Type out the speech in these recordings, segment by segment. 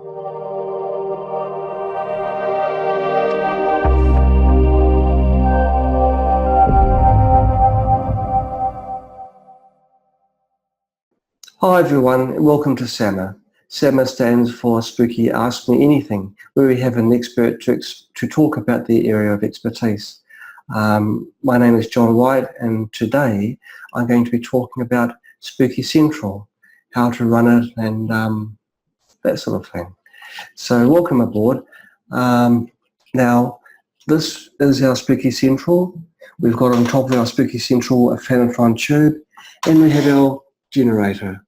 Hi everyone, and welcome to SAMA. SAMA stands for Spooky Ask Me Anything, where we have an expert to talk about their area of expertise. My name is John White, and today I'm going to be talking about Spooky Central, how to run it, and that sort of thing. So welcome aboard. Now, this is our Spooky Central. We've got on top of our Spooky Central a Phanotron tube, and we have our generator,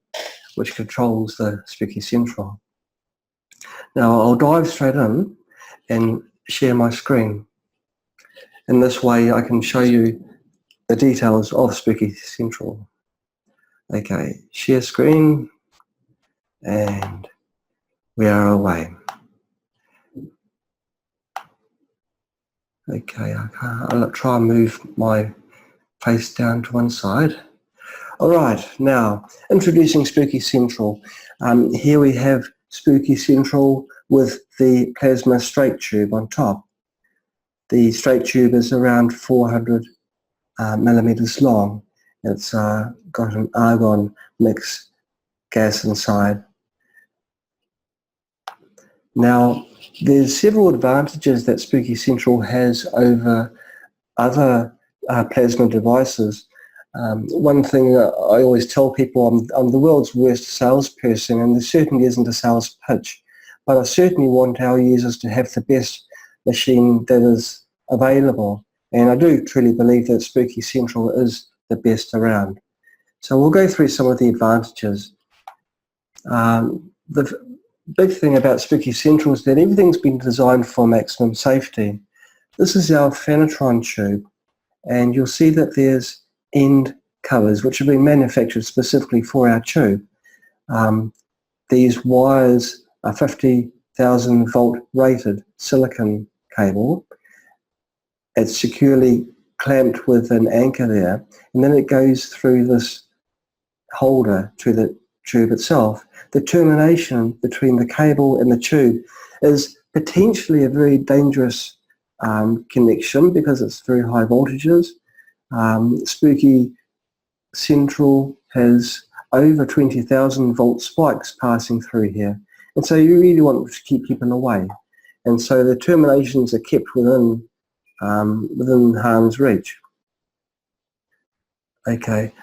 which controls the Spooky Central. Now I'll dive straight in and share my screen. In this way I can show you the details of Spooky Central. Okay, share screen, and we are away. Okay, I'll try and move my face down to one side. Alright, now introducing Spooky Central. Here we have Spooky Central with the plasma straight tube on top. The straight tube is around 400 millimeters long. It's got an argon mix gas inside. Now, there's several advantages that Spooky Central has over other plasma devices. One thing that I always tell people, I'm the world's worst salesperson, and there certainly isn't a sales pitch, but I certainly want our users to have the best machine that is available, and I do truly believe that Spooky Central is the best around. So we'll go through some of the advantages. The big thing about Spooky Central is that everything's been designed for maximum safety. This is our Phanotron tube, and you'll see that there's end covers which have been manufactured specifically for our tube. These wires are 50,000 volt rated silicon cable. It's securely clamped with an anchor there, and then it goes through this holder to the tube itself. The termination between the cable and the tube is potentially a very dangerous connection because it's very high voltages. Spooky Central has over 20,000 volt spikes passing through here, and so you really want to keep people away, and so the terminations are kept within harm's reach. Okay,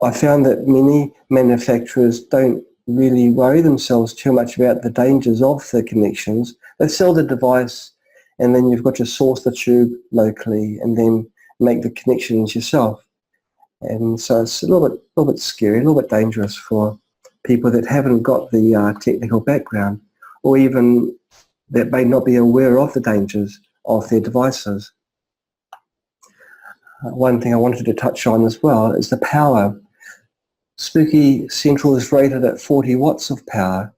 I found that many manufacturers don't really worry themselves too much about the dangers of the connections. They sell the device, and then you've got to source the tube locally and then make the connections yourself, and so it's a little bit scary, a little bit dangerous for people that haven't got the technical background, or even that may not be aware of the dangers of their devices. One thing I wanted to touch on as well is the power. Spooky Central is rated at 40 watts of power.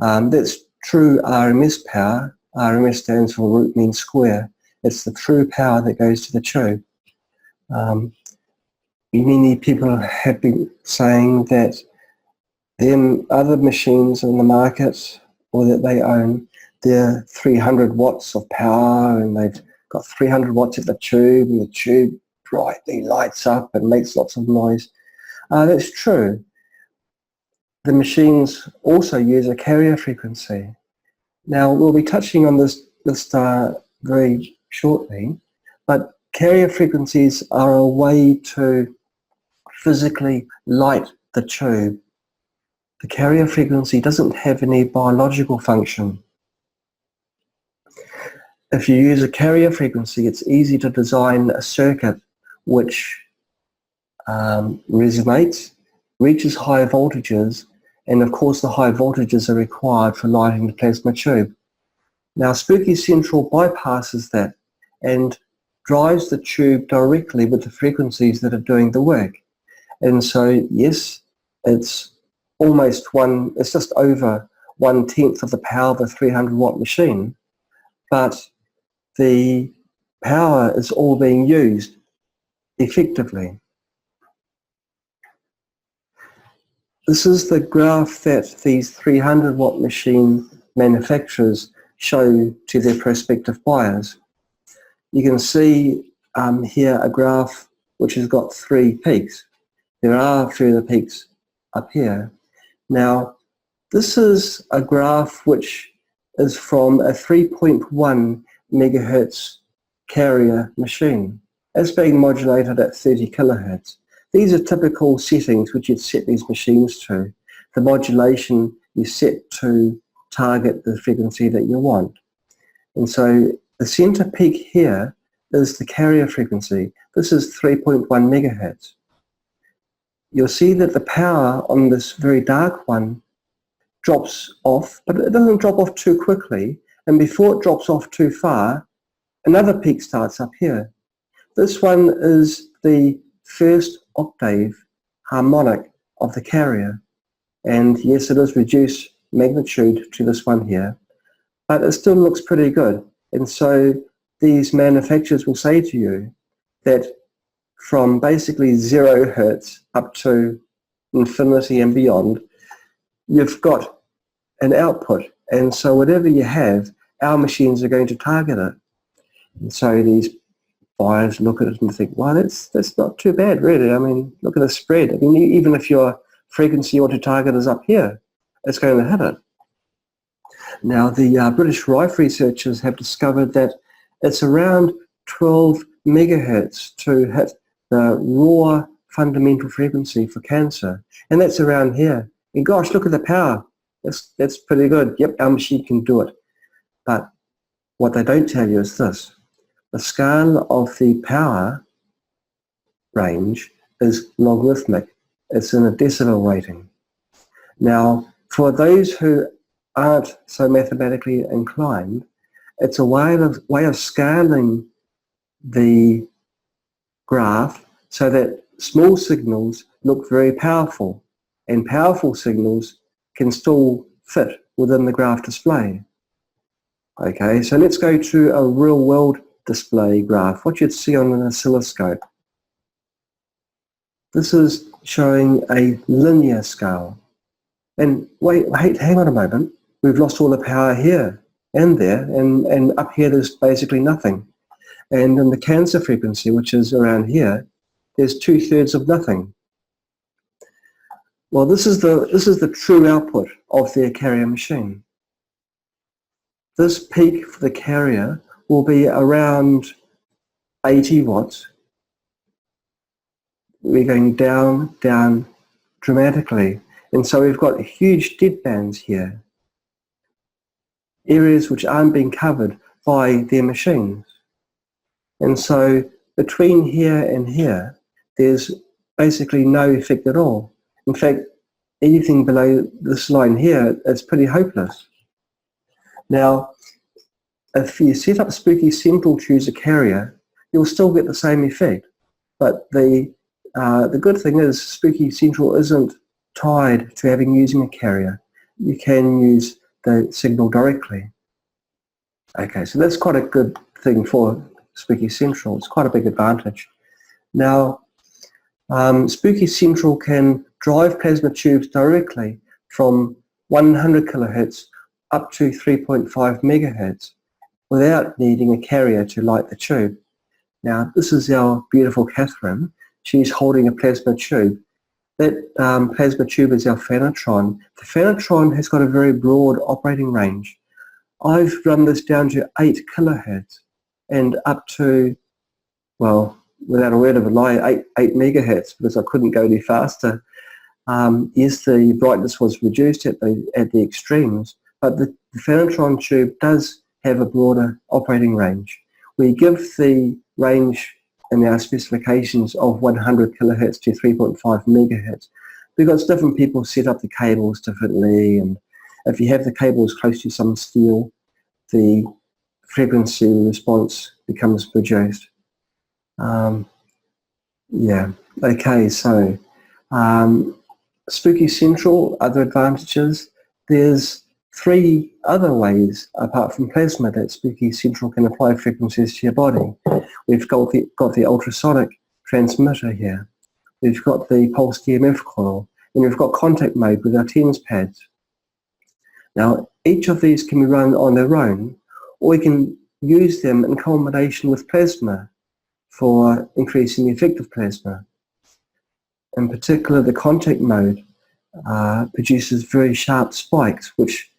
That's true RMS power. RMS stands for root mean square. It's the true power that goes to the tube. Many people have been saying that other machines in the market or that they own, they're 300 watts of power, and they've got 300 watts at the tube, and the tube brightly lights up and makes lots of noise. That's true. The machines also use a carrier frequency. Now, we'll be touching on this very shortly, but carrier frequencies are a way to physically light the tube. The carrier frequency doesn't have any biological function. If you use a carrier frequency, it's easy to design a circuit which resonates, reaches high voltages, and of course the high voltages are required for lighting the plasma tube. Now Spooky Central bypasses that and drives the tube directly with the frequencies that are doing the work. And so yes, it's just over 1/10 of the power of a 300 watt machine, but the power is all being used effectively. This is the graph that these 300 watt machine manufacturers show to their prospective buyers. You can see here a graph which has got 3 peaks. There are further peaks up here. Now, this is a graph which is from a 3.1 megahertz carrier machine. It's being modulated at 30 kilohertz. These are typical settings which you'd set these machines to. The modulation you set to target the frequency that you want. And so the center peak here is the carrier frequency. This is 3.1 megahertz. You'll see that the power on this very dark one drops off, but it doesn't drop off too quickly, and before it drops off too far, another peak starts up here. This one is the first octave harmonic of the carrier, and yes, it is reduced magnitude to this one here, but it still looks pretty good. And so these manufacturers will say to you that from basically 0 hertz up to infinity and beyond, you've got an output, and so whatever you have, our machines are going to target it. And so these buyers look at it and think, well, that's not too bad, really. I mean, look at the spread. I mean, even if your frequency you want to target is up here, it's going to hit it. Now, the British Rife researchers have discovered that it's around 12 megahertz to hit the raw fundamental frequency for cancer, and that's around here. And gosh, look at the power. That's pretty good. Yep, our machine can do it. But what they don't tell you is this. The scale of the power range is logarithmic. It's in a decibel rating. Now, for those who aren't so mathematically inclined, it's a way of scaling the graph so that small signals look very powerful, and powerful signals can still fit within the graph display. Okay, so let's go to a real-world display graph, what you'd see on an oscilloscope. This is showing a linear scale. And wait, hang on a moment. We've lost all the power here and there, and up here there's basically nothing. And in the cancer frequency, which is around here, there's 2/3 of nothing. Well, this is the true output of their carrier machine. This peak for the carrier will be around 80 watts. We're going down, down dramatically. And so we've got huge dead bands here, areas which aren't being covered by their machines. And so between here and here, there's basically no effect at all. In fact, anything below this line here is pretty hopeless. Now, if you set up Spooky Central to use a carrier, you'll still get the same effect. But the good thing is Spooky Central isn't tied to using a carrier. You can use the signal directly. Okay, so that's quite a good thing for Spooky Central. It's quite a big advantage. Now, Spooky Central can drive plasma tubes directly from 100 kilohertz up to 3.5 megahertz without needing a carrier to light the tube. Now, this is our beautiful Catherine. She's holding a plasma tube. That plasma tube is our Phanotron. The Phanotron has got a very broad operating range. I've run this down to 8 kilohertz and up to, well, without a word of a lie, 8 megahertz, because I couldn't go any faster. Yes, the brightness was reduced at the extremes, but the Phanotron tube does have a broader operating range. We give the range in our specifications of 100 kilohertz to 3.5 megahertz because different people set up the cables differently, and if you have the cables close to some steel, the frequency response becomes reduced. Yeah, okay, so Spooky Central, other advantages, there's 3 other ways apart from plasma that Spooky Central can apply frequencies to your body. We've got the ultrasonic transmitter here. We've got the pulsed EMF coil, and we've got contact mode with our TENS pads. Now, each of these can be run on their own, or we can use them in combination with plasma for increasing the effect of plasma. In particular, the contact mode produces very sharp spikes, which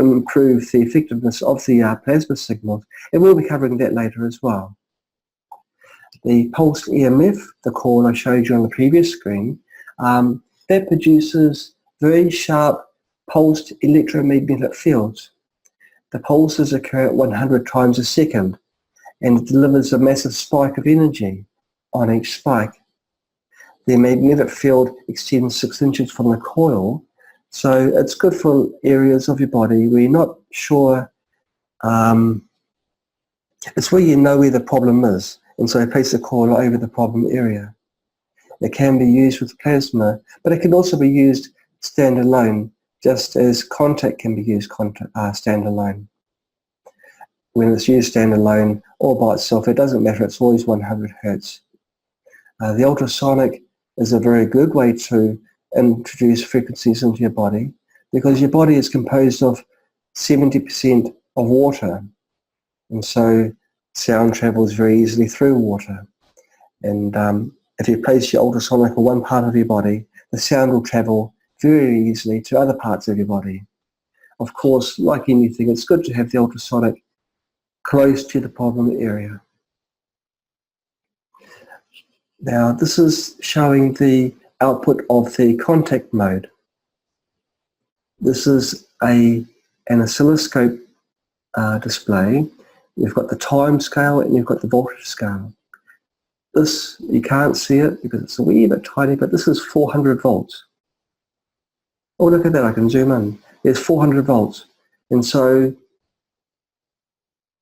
improve the effectiveness of the plasma signals, and we'll be covering that later as well. The pulsed EMF, the coil I showed you on the previous screen, that produces very sharp pulsed electromagnetic fields. The pulses occur at 100 times a second, and it delivers a massive spike of energy on each spike. The magnetic field extends 6 inches from the coil, so it's good for areas of your body where you're not sure. It's where you know where the problem is, and so you place the coil over the problem area. It can be used with plasma, but it can also be used standalone, just as contact can be used standalone. When it's used standalone or by itself, it doesn't matter, it's always 100 Hertz. The ultrasonic is a very good way to introduce frequencies into your body, because your body is composed of 70% of water, and so sound travels very easily through water. And if you place your ultrasonic on one part of your body, the sound will travel very easily to other parts of your body. Of course, like anything, it's good to have the ultrasonic close to the problem area. Now, this is showing the output of the contact mode. This is an oscilloscope display. You've got the time scale and you've got the voltage scale. This, you can't see it because it's a wee bit tiny, but this is 400 volts. Oh, look at that, I can zoom in. There's 400 volts. And so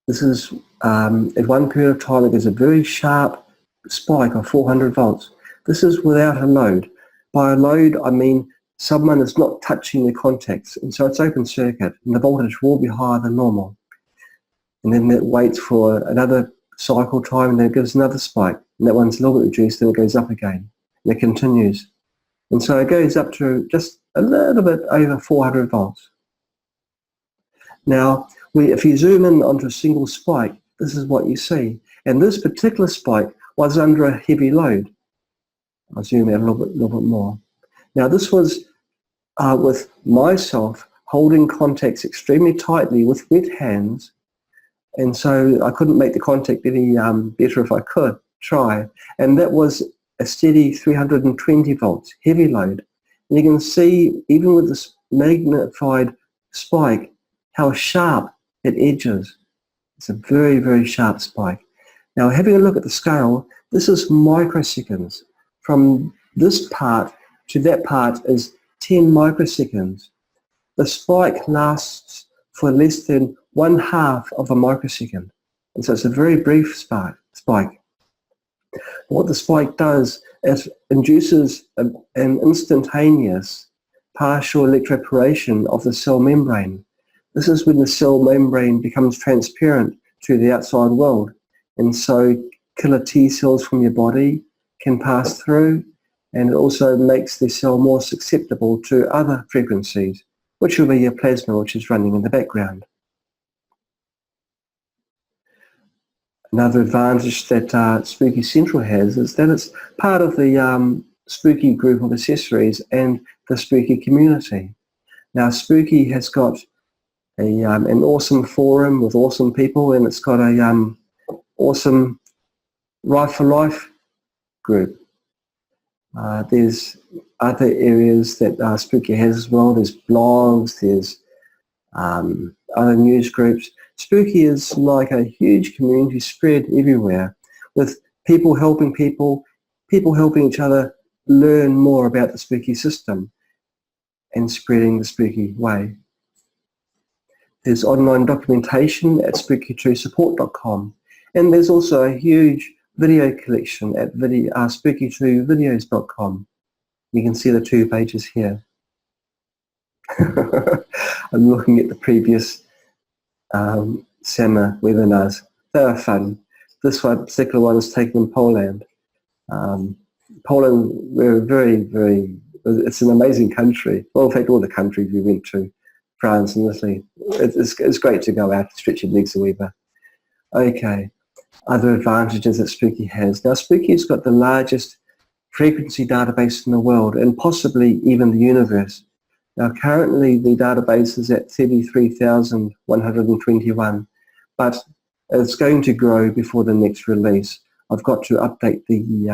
this is, at one period of time, it gives a very sharp spike of 400 volts. This is without a load. By a load, I mean someone is not touching the contacts, and so it's open circuit, and the voltage will be higher than normal. And then it waits for another cycle time, and then it gives another spike, and that one's a little bit reduced, then it goes up again, and it continues. And so it goes up to just a little bit over 400 volts. Now, if you zoom in onto a single spike, this is what you see. And this particular spike was under a heavy load. I'll zoom out a little bit more. Now, this was with myself holding contacts extremely tightly with wet hands, and so I couldn't make the contact any better if I could try. And that was a steady 320 volts, heavy load. And you can see, even with this magnified spike, how sharp it edges. It's a very, very sharp spike. Now, having a look at the scale, this is microseconds. From this part to that part is 10 microseconds. The spike lasts for less than 1/2 of a microsecond. And so it's a very brief spike. What the spike does is induces an instantaneous partial electroporation of the cell membrane. This is when the cell membrane becomes transparent to the outside world, and so killer T cells from your body can pass through, and it also makes the cell more susceptible to other frequencies, which will be your plasma, which is running in the background. Another advantage that Spooky Central has is that it's part of the Spooky group of accessories and the Spooky community. Now, Spooky has got an awesome forum with awesome people, and it's got a awesome Rife for Life group. There's other areas that Spooky has as well. There's blogs, there's other news groups. Spooky is like a huge community spread everywhere, with people helping people, people helping each other learn more about the Spooky system and spreading the Spooky way. There's online documentation at spooky2support.com, and there's also a huge video collection at spooky2videos.com. You can see the 2 pages here. I'm looking at the previous summer webinars. They were fun. This one, particular one is taken in Poland. Poland, we're it's an amazing country. Well, in fact, all the countries we went to, France and Italy, it's great to go out and stretch your legs a wee bit. Okay, other advantages that Spooky has. Now, Spooky's got the largest frequency database in the world and possibly even the universe. Now, currently the database is at 33,121, but it's going to grow before the next release. I've got to update the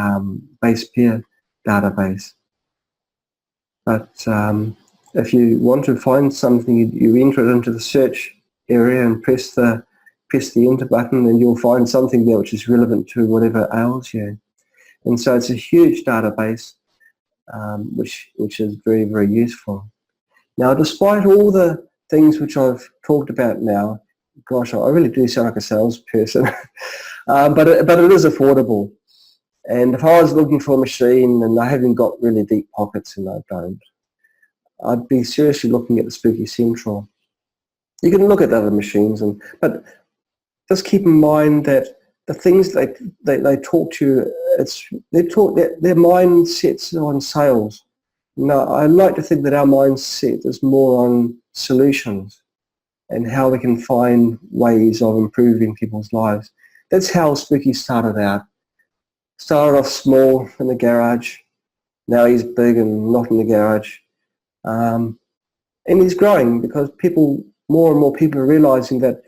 base pair database. But if you want to find something, you enter it into the search area and press the enter button, and you'll find something there which is relevant to whatever ails you. And so it's a huge database, which is very, very useful. Now, despite all the things which I've talked about now, gosh, I really do sound like a salesperson, but it is affordable. And if I was looking for a machine and I haven't got really deep pockets, and I don't, I'd be seriously looking at the Spooky Central. You can look at other machines, but just keep in mind that the things they talk to you, their mind sets on sales. Now, I like to think that our mindset is more on solutions and how we can find ways of improving people's lives. That's how Spooky started out. Started off small in the garage. Now he's big and not in the garage. And he's growing because more and more people are realizing that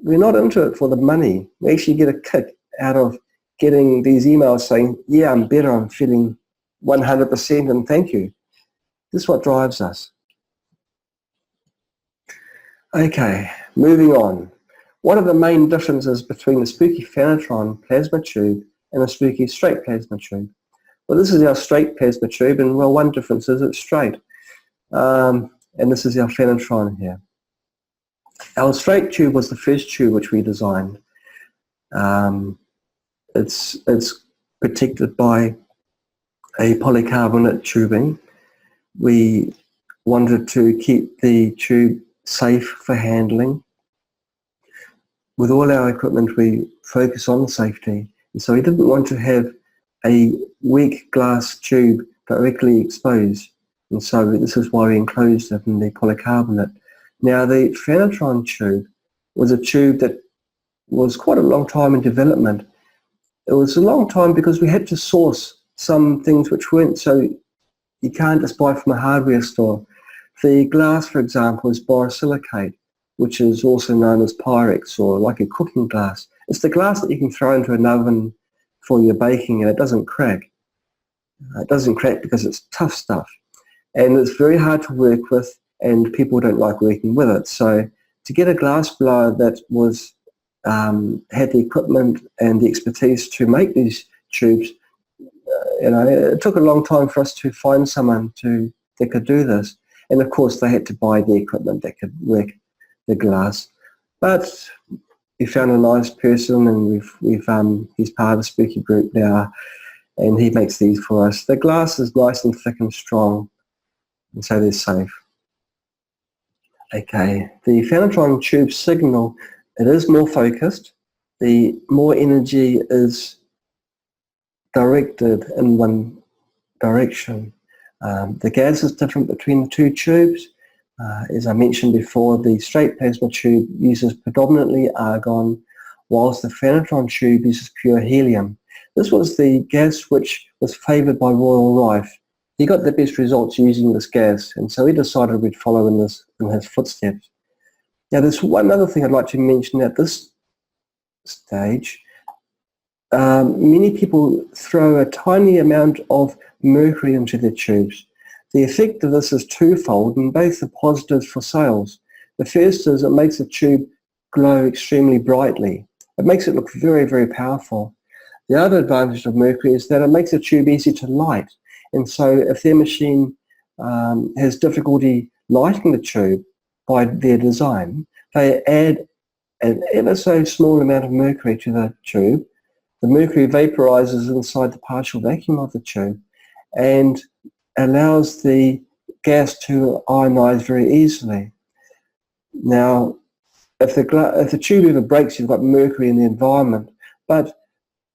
we're not into it for the money. We actually get a kick out of getting these emails saying, yeah, I'm better, I'm feeling 100% and thank you. This is what drives us. Okay, moving on. What are the main differences between the Spooky Phanotron plasma tube and a Spooky straight plasma tube? Well, this is our straight plasma tube, and well, one difference is it's straight. And this is our Phanotron here. Our straight tube was the first tube which we designed. It's protected by a polycarbonate tubing. We wanted to keep the tube safe for handling. With all our equipment, we focus on safety. And so we didn't want to have a weak glass tube directly exposed. And so this is why we enclosed it in the polycarbonate. Now, the Phanotron tube was a tube that was quite a long time in development. It was a long time because we had to source some things which weren't so, you can't just buy from a hardware store. The glass, for example, is borosilicate, which is also known as Pyrex, or like a cooking glass. It's the glass that you can throw into an oven for your baking and it doesn't crack. It doesn't crack because it's tough stuff. And it's very hard to work with, and people don't like working with it. So to get a glass blower that was had the equipment and the expertise to make these tubes, it took a long time for us to find someone that could do this. And of course, they had to buy the equipment that could work the glass. But we found a nice person, and he's part of the Spooky group now, and he makes these for us. The glass is nice and thick and strong, and so they're safe. Okay, the Phanotron tube signal, it is more focused. The more energy is directed in one direction. The gas is different between the two tubes. As I mentioned before, the straight plasma tube uses predominantly argon, whilst the Phanotron tube uses pure helium. This was the gas which was favoured by Royal Rife. He got the best results using this gas, and so he decided we'd follow in his footsteps. Now, there's one other thing I'd like to mention at this stage. Many people throw a tiny amount of mercury into their tubes. The effect of this is twofold, and both are positives for sales. The first is it makes the tube glow extremely brightly. It makes it look very, very powerful. The other advantage of mercury is that it makes the tube easy to light. And so if their machine has difficulty lighting the tube by their design, they add an ever so small amount of mercury to the tube. The mercury vaporizes inside the partial vacuum of the tube and allows the gas to ionize very easily. Now, if the tube ever breaks, you've got mercury in the environment. But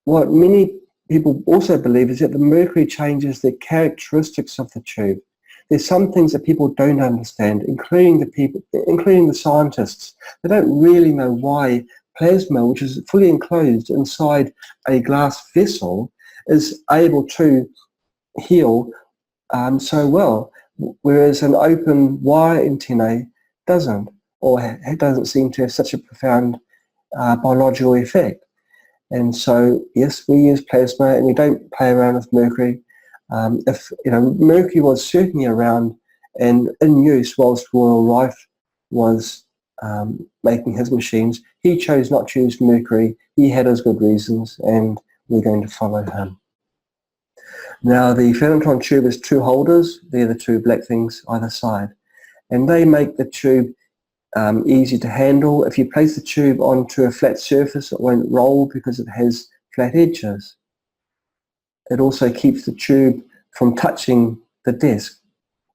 what many people also believe is that the mercury changes the characteristics of the tube. There's some things that people don't understand, including the scientists. They don't really know why plasma, which is fully enclosed inside a glass vessel, is able to heal so well, whereas an open wire antennae doesn't, or doesn't seem to have such a profound biological effect. And so, yes, we use plasma and we don't play around with mercury. If mercury was certainly around and in use whilst Royal Rife was making his machines, he chose not to use mercury. He had his good reasons, and we're going to follow him. Now, the Phanotron tube has two holders. They're the two black things either side, and they make the tube easy to handle. If you place the tube onto a flat surface, it won't roll because it has flat edges. It also keeps the tube from touching the desk.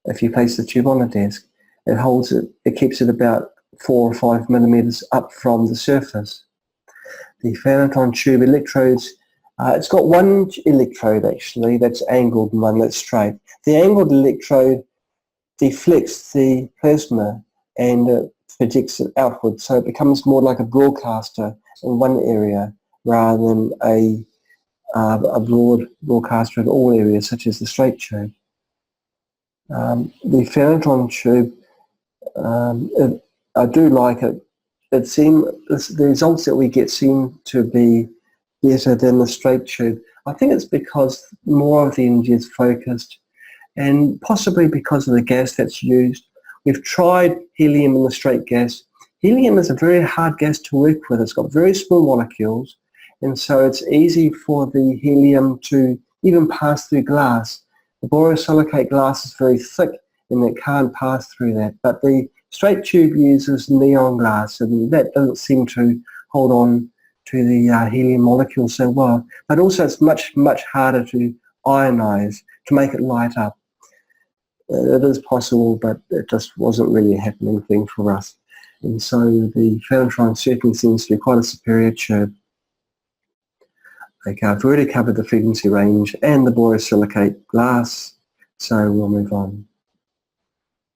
If you place the tube on a desk, it holds it, it keeps it about 4 or 5 millimeters up from the surface. The Phanotron tube electrodes, it's got one electrode actually that's angled and one that's straight. The angled electrode deflects the plasma and projects it outward, so it becomes more like a broadcaster in one area rather than a broad broadcaster in all areas, such as the straight tube. The Phanotron tube, I do like it. The results that we get seem to be better than the straight tube. I think it's because more of the energy is focused, and possibly because of the gas that's used. We've tried helium in the straight gas. Helium is a very hard gas to work with. It's got very small molecules, and so it's easy for the helium to even pass through glass. The borosilicate glass is very thick and it can't pass through that, but the straight tube uses neon glass, and that doesn't seem to hold on to the helium molecule so well. But also it's much harder to ionize, to make it light up. It is possible, but it just wasn't really a happening thing for us. And so the Phanotron certainly seems to be quite a superior tube. Okay, I've already covered the frequency range and the borosilicate glass, so we'll move on.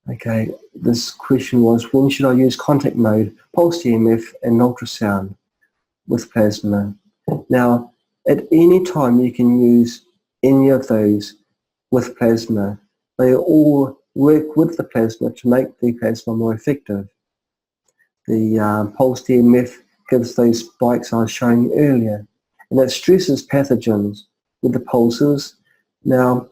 Okay, this question was, when should I use contact mode, pulsed EMF and ultrasound with plasma? Now, at any time you can use any of those with plasma. They all work with the plasma to make the plasma more effective. The pulsed EMF gives those spikes I was showing you earlier, and it stresses pathogens with the pulses. Now,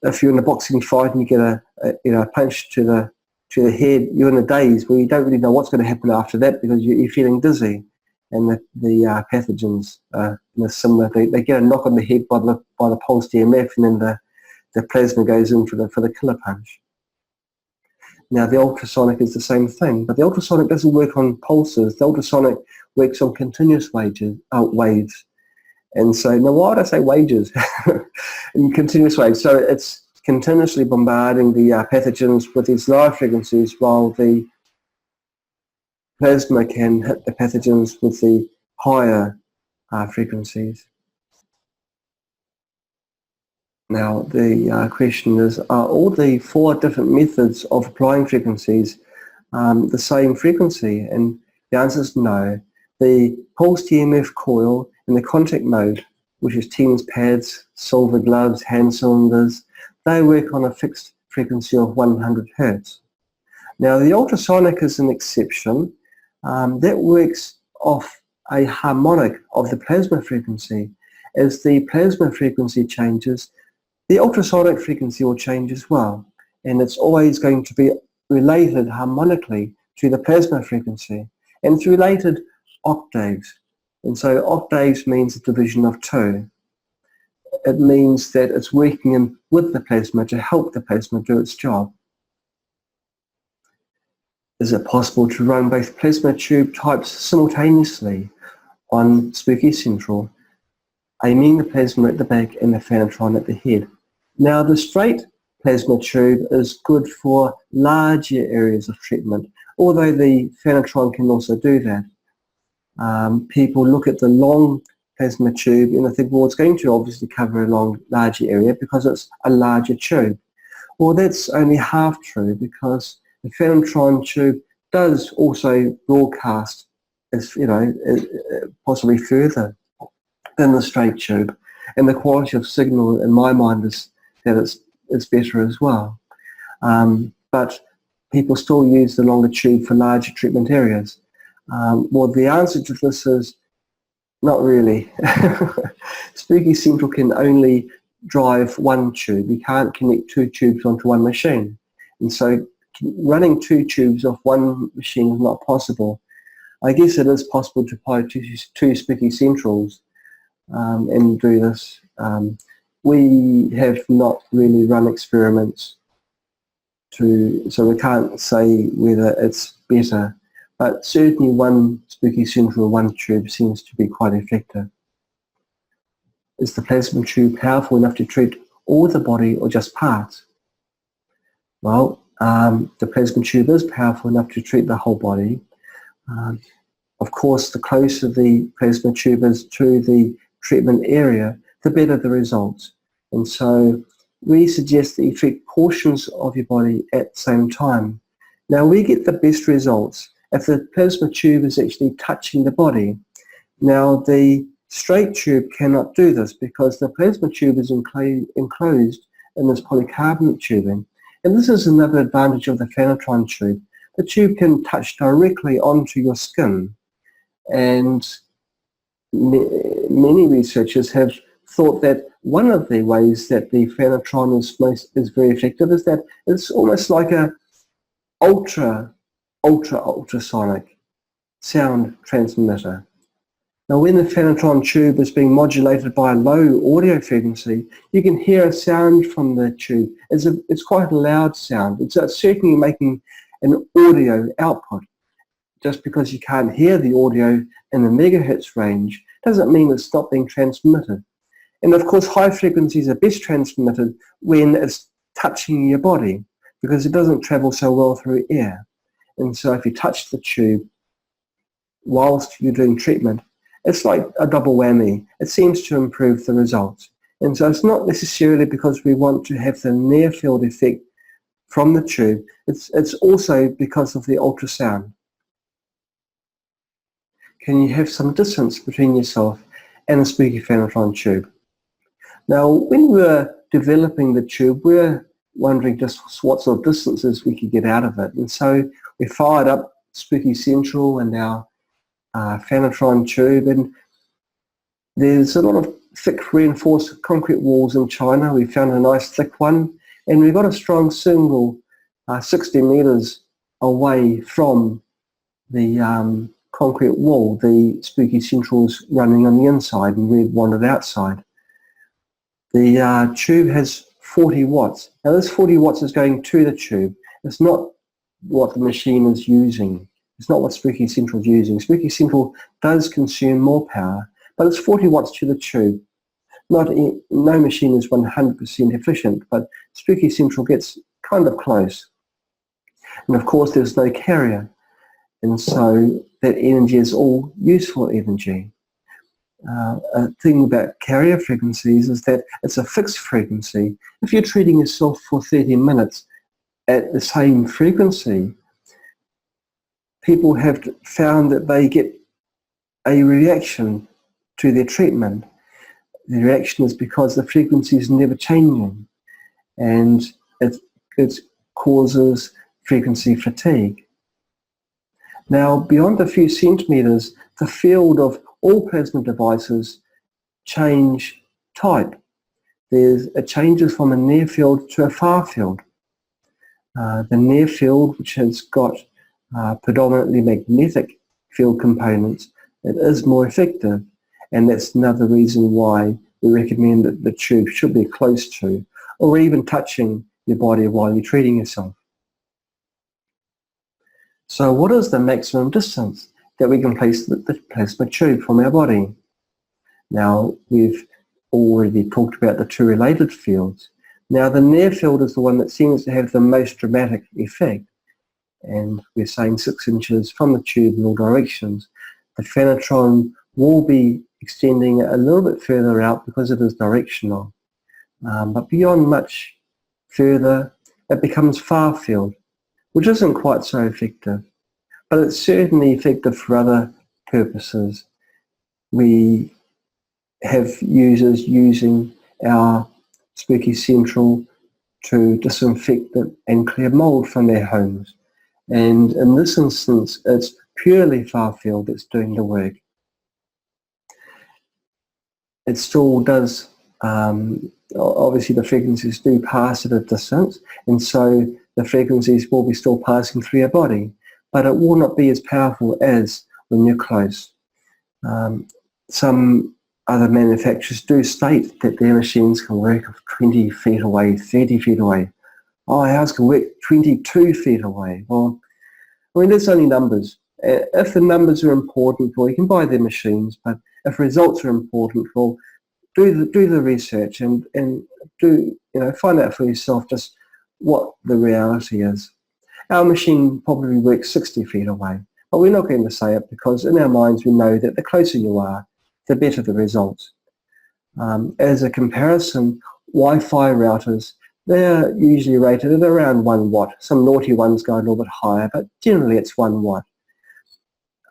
if you're in a boxing fight and you get a punch to the head, you're in a daze where you don't really know what's going to happen after that because you're feeling dizzy. And the pathogens are similar. They get a knock on the head by the pulsed EMF, and then the plasma goes in for the killer punch. Now the ultrasonic is the same thing, but the ultrasonic doesn't work on pulses. The ultrasonic works on continuous waves. And so, now why would I say waves? In continuous waves. So it's continuously bombarding the pathogens with these lower frequencies, while the plasma can hit the pathogens with the higher frequencies. Now the question is, are all the 4 different methods of applying frequencies the same frequency? And the answer is no. The pulsed EMF coil and the contact mode, which is TENS pads, silver gloves, hand cylinders, they work on a fixed frequency of 100 Hertz. Now the ultrasonic is an exception. That works off a harmonic of the plasma frequency. As the plasma frequency changes, the ultrasonic frequency will change as well, and it's always going to be related harmonically to the plasma frequency, and it's related octaves. And so octaves means a division of 2. It means that it's working with the plasma to help the plasma do its job. Is it possible to run both plasma tube types simultaneously on Spooky Central, aiming the plasma at the back and the Phanotron at the head? Now the straight plasma tube is good for larger areas of treatment, although the Phanotron can also do that. People look at the long plasma tube in a thick wall, it's going to obviously cover a larger area because it's a larger tube. Well, that's only half true, because the Phanotron tube does also broadcast, as possibly further than the straight tube, and the quality of signal in my mind is that it's better as well. But people still use the longer tube for larger treatment areas. Well, the answer to this is not really. Spooky Central can only drive one tube. You can't connect two tubes onto one machine. And so running two tubes off one machine is not possible. I guess it is possible to apply two Spooky Centrals and do this. We have not really run experiments so we can't say whether it's better, but certainly one Spooky Central, one tube seems to be quite effective. Is the plasma tube powerful enough to treat all the body or just parts? Well, the plasma tube is powerful enough to treat the whole body. Of course, the closer the plasma tube is to the treatment area, the better the results. And so we suggest that you treat portions of your body at the same time. Now, we get the best results if the plasma tube is actually touching the body. Now, the straight tube cannot do this because the plasma tube is enclosed in this polycarbonate tubing. And this is another advantage of the Phanotron tube. The tube can touch directly onto your skin. And many researchers have thought that one of the ways that the Phanotron is very effective is that it's almost like a ultrasonic sound transmitter. Now, when the Phanotron tube is being modulated by a low audio frequency, you can hear a sound from the tube. It's quite a loud sound. It's certainly making an audio output. Just because you can't hear the audio in the megahertz range doesn't mean it's not being transmitted. And of course, high frequencies are best transmitted when it's touching your body, because it doesn't travel so well through air. And so if you touch the tube whilst you're doing treatment, it's like a double whammy. It seems to improve the results. And so it's not necessarily because we want to have the near field effect from the tube. It's also because of the ultrasound. Can you have some distance between yourself and a Spooky Phanotron tube? Now, when we were developing the tube, we were wondering just what sort of distances we could get out of it. And so we fired up Spooky Central and our Phanotron tube, and there's a lot of thick reinforced concrete walls in China. We found a nice thick one, and we got a strong signal 60 meters away from the concrete wall. The Spooky Central's running on the inside and we wanted outside. The tube has 40 watts. Now this 40 watts is going to the tube. It's not what the machine is using. It's not what Spooky Central is using. Spooky Central does consume more power, but it's 40 watts to the tube. No machine is 100% efficient, but Spooky Central gets kind of close. And of course there's no carrier, and so that energy is all useful energy. A thing about carrier frequencies is that it's a fixed frequency. If you're treating yourself for 30 minutes at the same frequency, people have found that they get a reaction to their treatment. The reaction is because the frequency is never changing, and it causes frequency fatigue. Now, beyond a few centimeters, the field of all plasma devices change type. It changes from a near field to a far field. The near field, which has got predominantly magnetic field components, it is more effective, and that's another reason why we recommend that the tube should be close to or even touching your body while you're treating yourself. So what is the maximum distance that we can place the plasma tube from our body? Now, we've already talked about the two related fields. Now, the near field is the one that seems to have the most dramatic effect, and we're saying 6 inches from the tube in all directions. The Phanotron will be extending a little bit further out because it is directional. But beyond much further, it becomes far field, which isn't quite so effective, but it's certainly effective for other purposes. We have users using our Spooky Central to disinfect and clear mold from their homes. And in this instance, it's purely far field that's doing the work. It still does, obviously the frequencies do pass at a distance, and so the frequencies will be still passing through your body, but it will not be as powerful as when you're close. Some other manufacturers do state that their machines can work 20 feet away, 30 feet away. Oh, ours can work 22 feet away. Well, I mean, there's only numbers. If the numbers are important, well, you can buy their machines, but if results are important, well, do the research and do, find out for yourself just what the reality is. Our machine probably works 60 feet away, but we're not going to say it because in our minds we know that the closer you are, the better the results. As a comparison, Wi-Fi routers, they're usually rated at around 1 watt. Some naughty ones go a little bit higher, but generally it's 1 watt.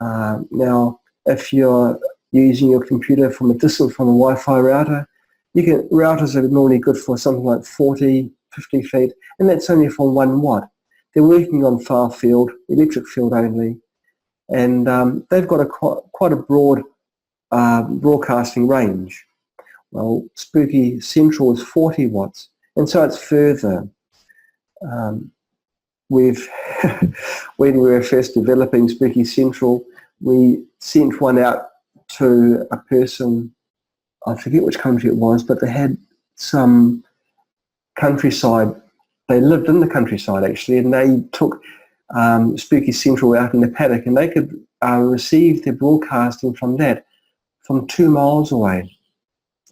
Now, if you're using your computer from a distance from a Wi-Fi router, routers are normally good for something like 40, 50 feet, and that's only for 1 watt. They're working on far field, electric field only, and they've got quite a broad broadcasting range. Well, Spooky Central is 40 watts, and so it's further. When we were first developing Spooky Central, we sent one out to a person, I forget which country it was, but they had some countryside. They lived in the countryside actually, and they took Spooky Central out in the paddock, and they could receive their broadcasting from that from 2 miles away.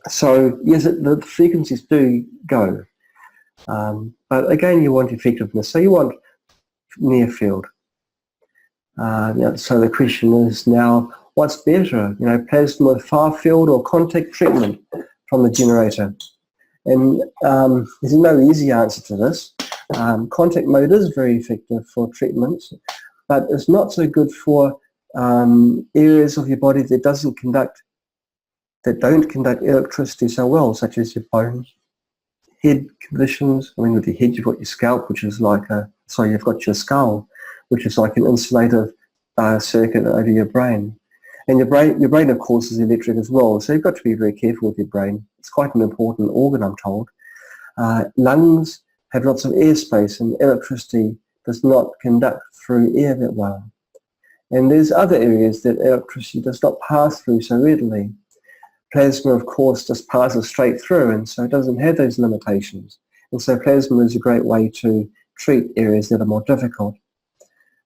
So yes, the frequencies do go, but again, you want effectiveness. So you want near field. So the question is now, what's better? Plasma with far field or contact treatment from the generator? And there's no easy answer to this. Contact mode is very effective for treatments, but it's not so good for areas of your body that don't conduct electricity so well, such as your bones, head conditions. I mean, with your head, you've got your scalp, which is like you've got your skull, which is like an insulative circuit over your brain. And your brain, of course, is electric as well, so you've got to be very careful with your brain. It's quite an important organ, I'm told. Lungs have lots of airspace, and electricity does not conduct through air that well. And there's other areas that electricity does not pass through so readily. Plasma, of course, just passes straight through, and so it doesn't have those limitations. And so plasma is a great way to treat areas that are more difficult.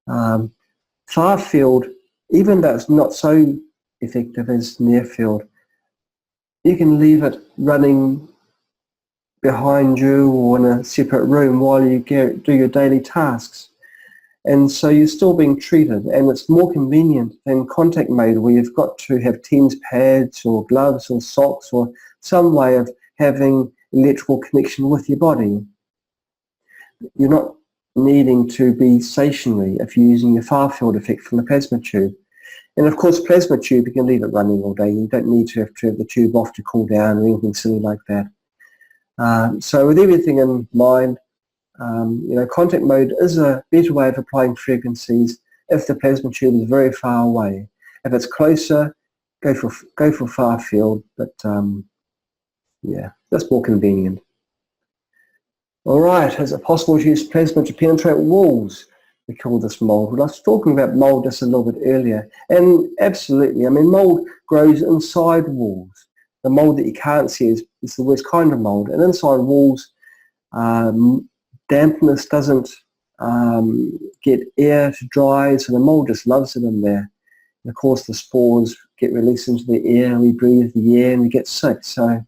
Far field, even though it's not so effective as near field, you can leave it running behind you or in a separate room while you do your daily tasks. And so you're still being treated, and it's more convenient than contact mode, where you've got to have TENS pads or gloves or socks or some way of having electrical connection with your body. You're not needing to be stationary if you're using your far field effect from the plasma tube. And of course, plasma tube, you can leave it running all day. You don't need to have the tube off to cool down or anything silly like that. So with everything in mind, contact mode is a better way of applying frequencies if the plasma tube is very far away. If it's closer, go for far field, but yeah, that's more convenient. All right, is it possible to use plasma to penetrate walls? We call this mold. Well, I was talking about mold just a little bit earlier, and absolutely, I mean, mold grows inside walls. The mold that you can't see is the worst kind of mold, and inside walls, dampness doesn't get air to dry, so the mold just loves it in there. And of course, the spores get released into the air, and we breathe the air, and we get sick, so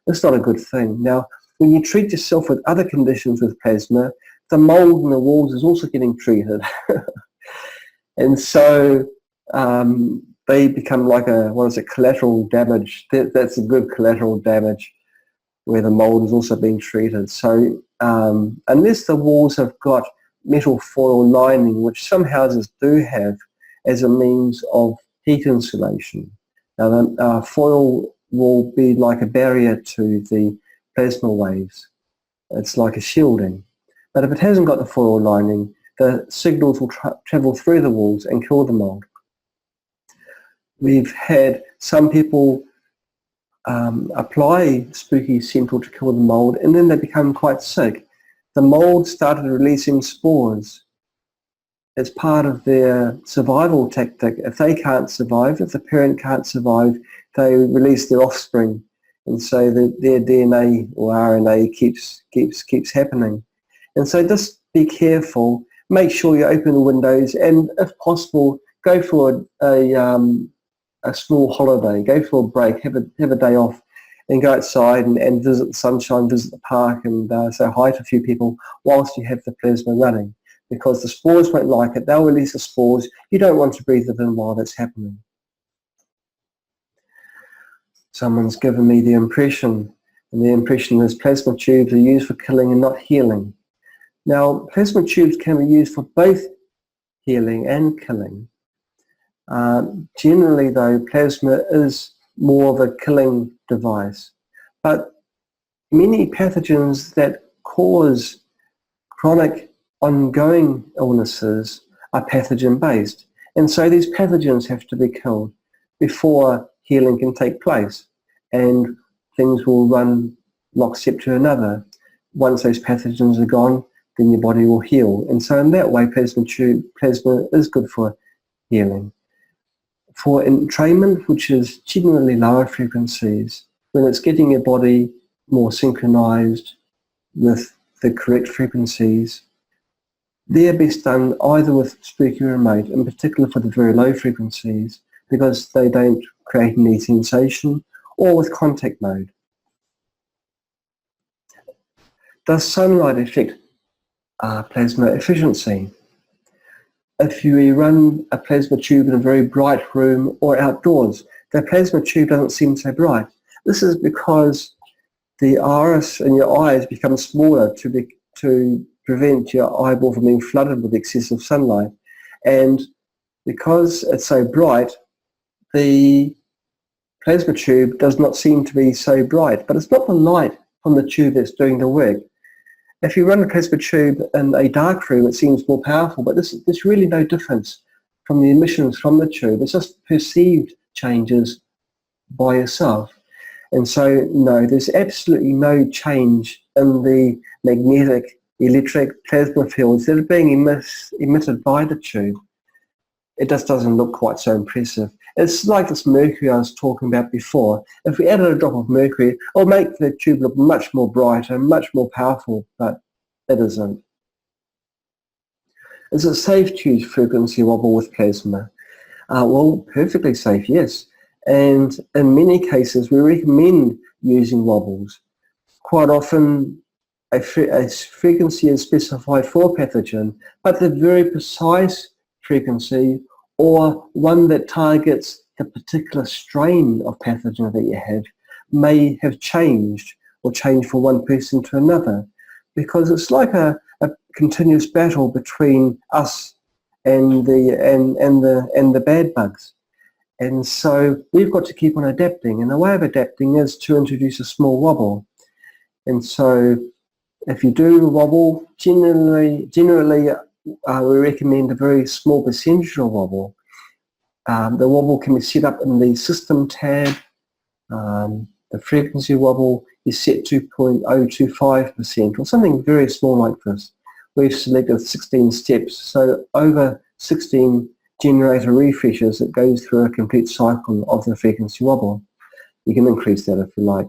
it's not a good thing. Now, when you treat yourself with other conditions with plasma, the mold in the walls is also getting treated. And so they become like collateral damage. That's a good collateral damage where the mold is also being treated. So unless the walls have got metal foil lining, which some houses do have as a means of heat insulation. Now the foil will be like a barrier to the plasma waves. It's like a shielding. But if it hasn't got the foil lining, the signals will travel through the walls and kill the mold. We've had some people apply Spooky Central to kill the mold, and then they become quite sick. The mold started releasing spores. It's part of their survival tactic. If they can't survive, if the parent can't survive, they release their offspring, and so their DNA or RNA keeps happening. And so just be careful. Make sure you open the windows, and if possible, go for a small holiday. Go for a break. Have a day off, and go outside and visit the sunshine, visit the park, and say hi to a few people whilst you have the plasma running. Because the spores won't like it. They'll release the spores. You don't want to breathe it in while that's happening. Someone's given me the impression, and the impression is plasma tubes are used for killing and not healing. Now, plasma tubes can be used for both healing and killing. Generally, though, plasma is more of a killing device. But many pathogens that cause chronic ongoing illnesses are pathogen-based. And so these pathogens have to be killed before healing can take place. And things will run lockstep to another. Once those pathogens are gone, then your body will heal. And so in that way, plasma is good for healing. For entrainment, which is generally lower frequencies, when it's getting your body more synchronized with the correct frequencies, they're best done either with Spooky Remote, in particular for the very low frequencies, because they don't create any sensation, or with contact mode. Does sunlight affect plasma efficiency? If you run a plasma tube in a very bright room or outdoors, the plasma tube doesn't seem so bright. This is because the iris in your eyes becomes smaller to prevent your eyeball from being flooded with excessive sunlight. And because it's so bright, the plasma tube does not seem to be so bright. But it's not the light from the tube that's doing the work. If you run a plasma tube in a dark room, it seems more powerful, but there's really no difference from the emissions from the tube. It's just perceived changes by yourself. And so, no, there's absolutely no change in the magnetic electric plasma fields that are being emitted by the tube. It just doesn't look quite so impressive. It's like this mercury I was talking about before. If we added a drop of mercury, it'll make the tube look much more brighter, much more powerful, but it isn't. Is it safe to use frequency wobble with plasma? Well, perfectly safe, yes. And in many cases, we recommend using wobbles. Quite often, a frequency is specified for a pathogen, but the very precise frequency or one that targets the particular strain of pathogen that you have may have changed or changed from one person to another, because it's like a continuous battle between us and the bad bugs. And so we've got to keep on adapting, and the way of adapting is to introduce a small wobble. And so if you do a wobble, generally we recommend a very small percentage of wobble. The wobble can be set up in the system tab. The frequency wobble is set to 0.025% or something very small like this. We've selected 16 steps, so over 16 generator refreshes, it goes through a complete cycle of the frequency wobble. You can increase that if you like.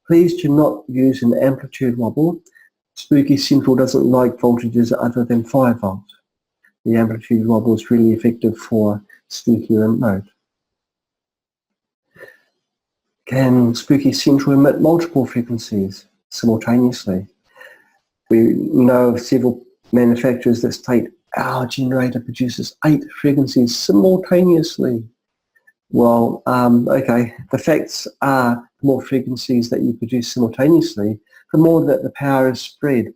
Please do not use an amplitude wobble. Spooky Central doesn't like voltages other than 5 volts. The amplitude wobble is really effective for Spooky Remote. Can Spooky Central emit multiple frequencies simultaneously? We know of several manufacturers that state our generator produces 8 frequencies simultaneously. Well, okay, the facts are the more frequencies that you produce simultaneously, the more that the power is spread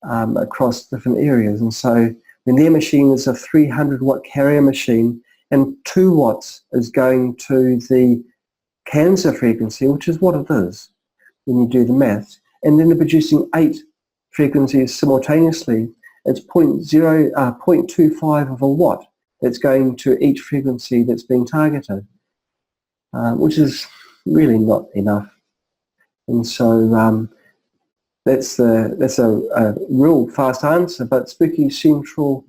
across different areas. And so when their machine is a 300 watt carrier machine and 2 watts is going to the cancer frequency, which is what it is when you do the maths, and then they're producing 8 frequencies simultaneously, it's 0.25 of a watt that's going to each frequency that's being targeted, which is really not enough. And so that's a real fast answer, but Spooky Central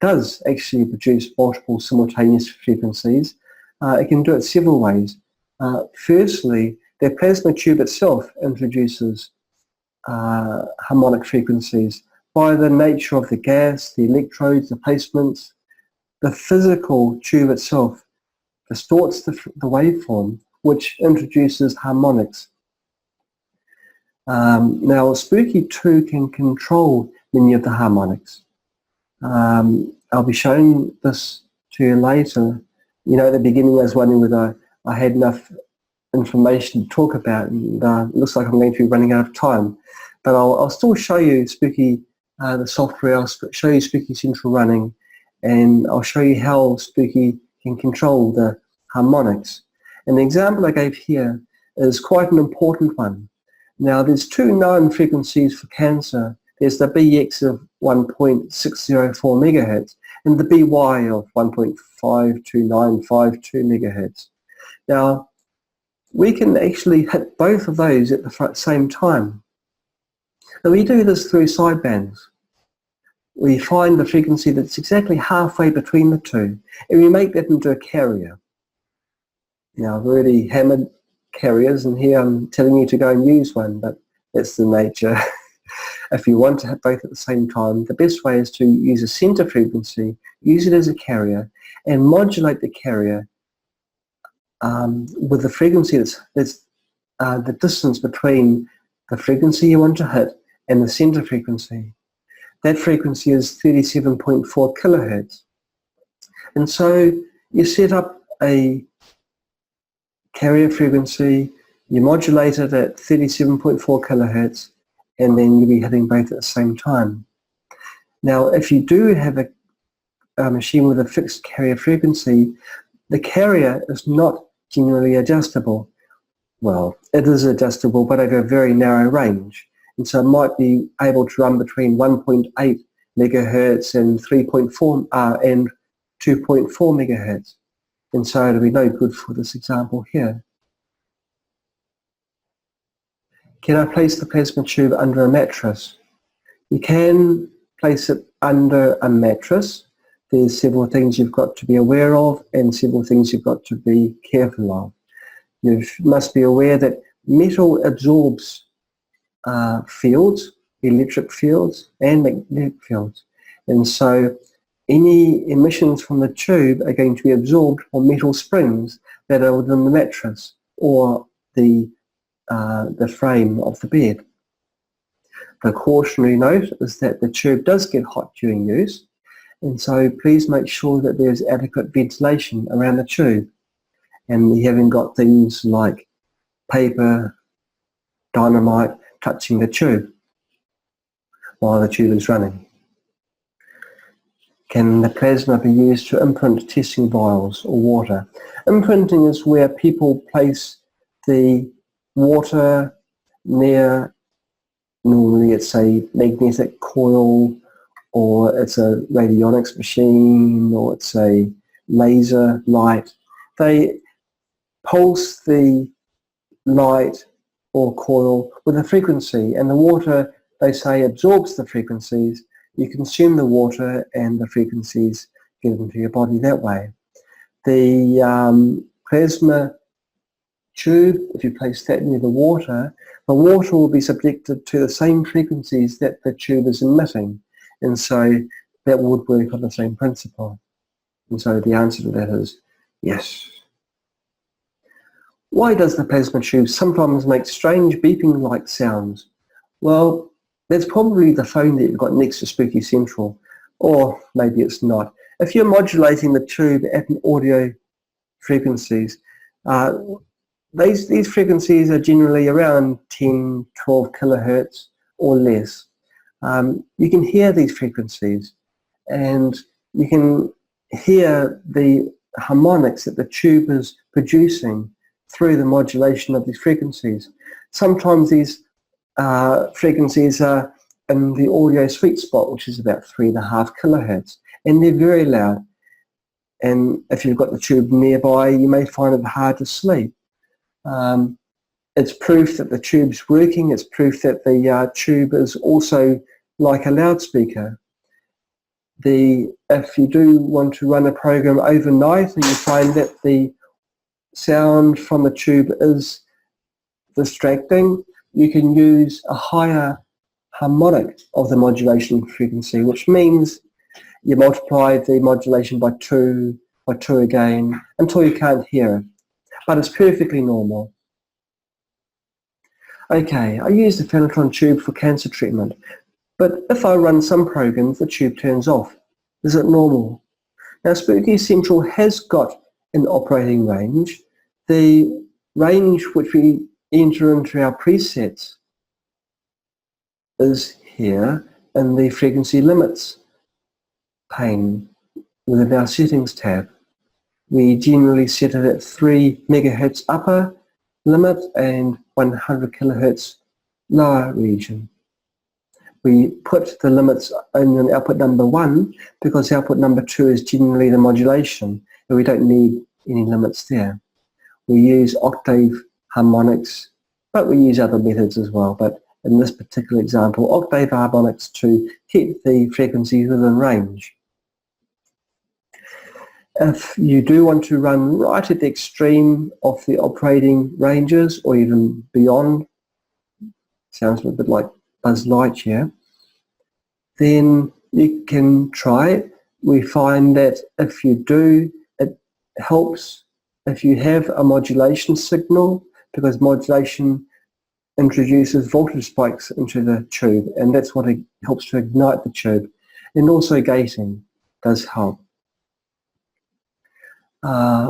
does actually produce multiple simultaneous frequencies. It can do it several ways. Firstly, their plasma tube itself introduces harmonic frequencies by the nature of the gas, the electrodes, the placements. The physical tube itself distorts the waveform, which introduces harmonics. Now, Spooky2 can control many of the harmonics. I'll be showing this to you later. You know, at the beginning I was wondering whether I had enough information to talk about, and it looks like I'm going to be running out of time. But I'll still show you Spooky, the software, I'll show you Spooky Central running, and I'll show you how Spooky can control the harmonics. And the example I gave here is quite an important one. Now, there's 2 known frequencies for cancer. There's the BX of 1.604 megahertz and the BY of 1.52952 megahertz. Now, we can actually hit both of those at the same time. Now, we do this through sidebands. We find the frequency that's exactly halfway between the two, and we make that into a carrier. Now, I've already hammered carriers, and here I'm telling you to go and use one, but that's the nature. If you want to hit both at the same time, the best way is to use a center frequency, use it as a carrier, and modulate the carrier with the frequency that's the distance between the frequency you want to hit and the center frequency. That frequency is 37.4 kilohertz. And so you set up a carrier frequency, you modulate it at 37.4 kilohertz, and then you'll be hitting both at the same time. Now, if you do have a machine with a fixed carrier frequency, the carrier is not generally adjustable. Well, it is adjustable, but over a very narrow range. And so it might be able to run between 1.8 megahertz and 3.4 and 2.4 megahertz. And so it'll be no good for this example here. Can I place the plasma tube under a mattress? You can place it under a mattress. There's several things you've got to be aware of and several things you've got to be careful of. You must be aware that metal absorbs fields, electric fields and magnetic fields. And so any emissions from the tube are going to be absorbed on metal springs that are within the mattress or the frame of the bed. The cautionary note is that the tube does get hot during use, and so please make sure that there's adequate ventilation around the tube, and we haven't got things like paper, dynamite touching the tube while the tube is running. Can the plasma be used to imprint testing vials or water? Imprinting is where people place the water near, normally it's a magnetic coil, or it's a radionics machine, or it's a laser light. They pulse the light or coil with a frequency, and the water, they say, absorbs the frequencies. You consume the water and the frequencies get into your body that way. The plasma tube, if you place that near the water will be subjected to the same frequencies that the tube is emitting, and so that would work on the same principle. And so the answer to that is yes. Why does the plasma tube sometimes make strange beeping-like sounds? Well, that's probably the phone that you've got next to Spooky Central, or maybe it's not. If you're modulating the tube at an audio frequencies. These frequencies are generally around 10, 12 kilohertz or less. You can hear these frequencies, and you can hear the harmonics that the tube is producing through the modulation of these frequencies. Sometimes these frequencies are in the audio sweet spot, which is about 3.5 kilohertz, and they're very loud. And if you've got the tube nearby, you may find it hard to sleep. It's proof that the tube's working. It's proof that the tube is also like a loudspeaker. If you do want to run a program overnight and you find that the sound from the tube is distracting, you can use a higher harmonic of the modulation frequency, which means you multiply the modulation by 2 again until you can't hear it. But it's perfectly normal. Okay, I use the Phanotron tube for cancer treatment, but if I run some programs, the tube turns off. Is it normal? Now, Spooky Central has got an operating range. The range which we enter into our presets is here in the frequency limits pane within our settings tab. We generally set it at 3 megahertz upper limit and 100 kilohertz lower region. We put the limits in output number 1 because output number 2 is generally the modulation, and we don't need any limits there. We use octave harmonics, but we use other methods as well. But in this particular example, octave harmonics to keep the frequencies within range. If you do want to run right at the extreme of the operating ranges or even beyond, sounds a bit like Buzz Lightyear, then you can try it. We find that if you do, it helps if you have a modulation signal, because modulation introduces voltage spikes into the tube, and that's what helps to ignite the tube. And also gating does help.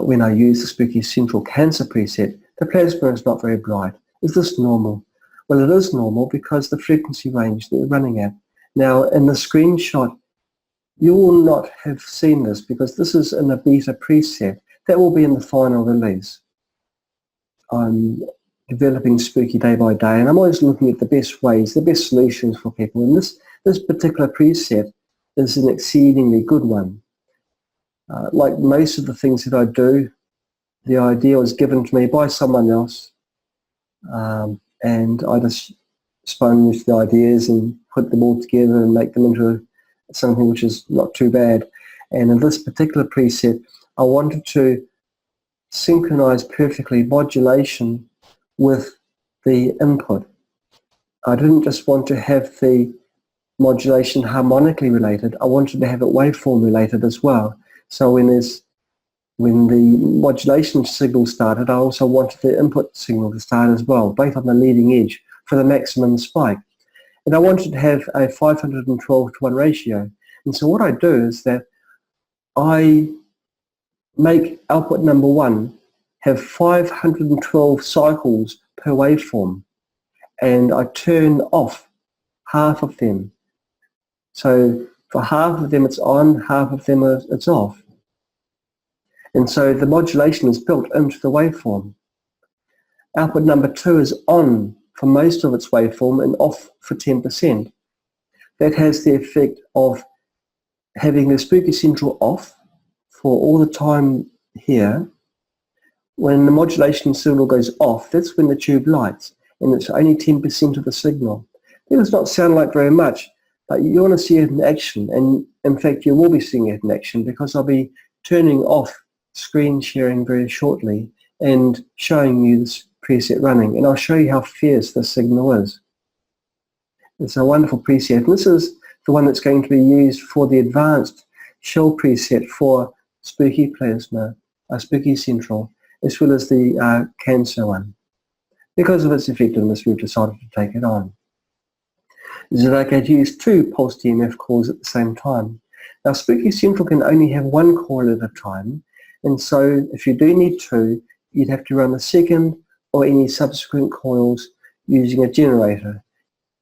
When I use the Spooky Central Cancer preset, the plasma is not very bright. Is this normal? Well, it is normal because the frequency range that we're running at. Now, in the screenshot, you will not have seen this because this is in a beta preset. That will be in the final release. I'm developing Spooky day by day, and I'm always looking at the best ways, the best solutions for people. And this particular preset is an exceedingly good one. Like most of the things that I do, the idea was given to me by someone else, and I just sponge the ideas and put them all together and make them into something which is not too bad. And in this particular preset, I wanted to synchronize perfectly modulation with the input. I didn't just want to have the modulation harmonically related, I wanted to have it waveform related as well. So when the modulation signal started, I also wanted the input signal to start as well, both on the leading edge for the maximum spike. And I wanted to have a 512:1 ratio. And so what I do is that I make output number 1 have 512 cycles per waveform, and I turn off half of them. So for half of them it's on, half of them it's off. And so the modulation is built into the waveform. Output number 2 is on for most of its waveform and off for 10%. That has the effect of having the Spooky Central off for all the time here. When the modulation signal goes off, that's when the tube lights, and it's only 10% of the signal. It does not sound like very much, but you want to see it in action, and in fact you will be seeing it in action because I'll be turning off screen sharing very shortly and showing you this preset running, and I'll show you how fierce this signal is. It's a wonderful preset, and this is the one that's going to be used for the advanced shell preset for Spooky Plasma, Spooky Central, as well as the cancer one. Because of its effectiveness, we've decided to take it on. Is it okay to use 2 pulsed EMF cores at the same time? Now, Spooky Central can only have 1 core at a time, And so if you do need to, you'd have to run the second or any subsequent coils using a generator.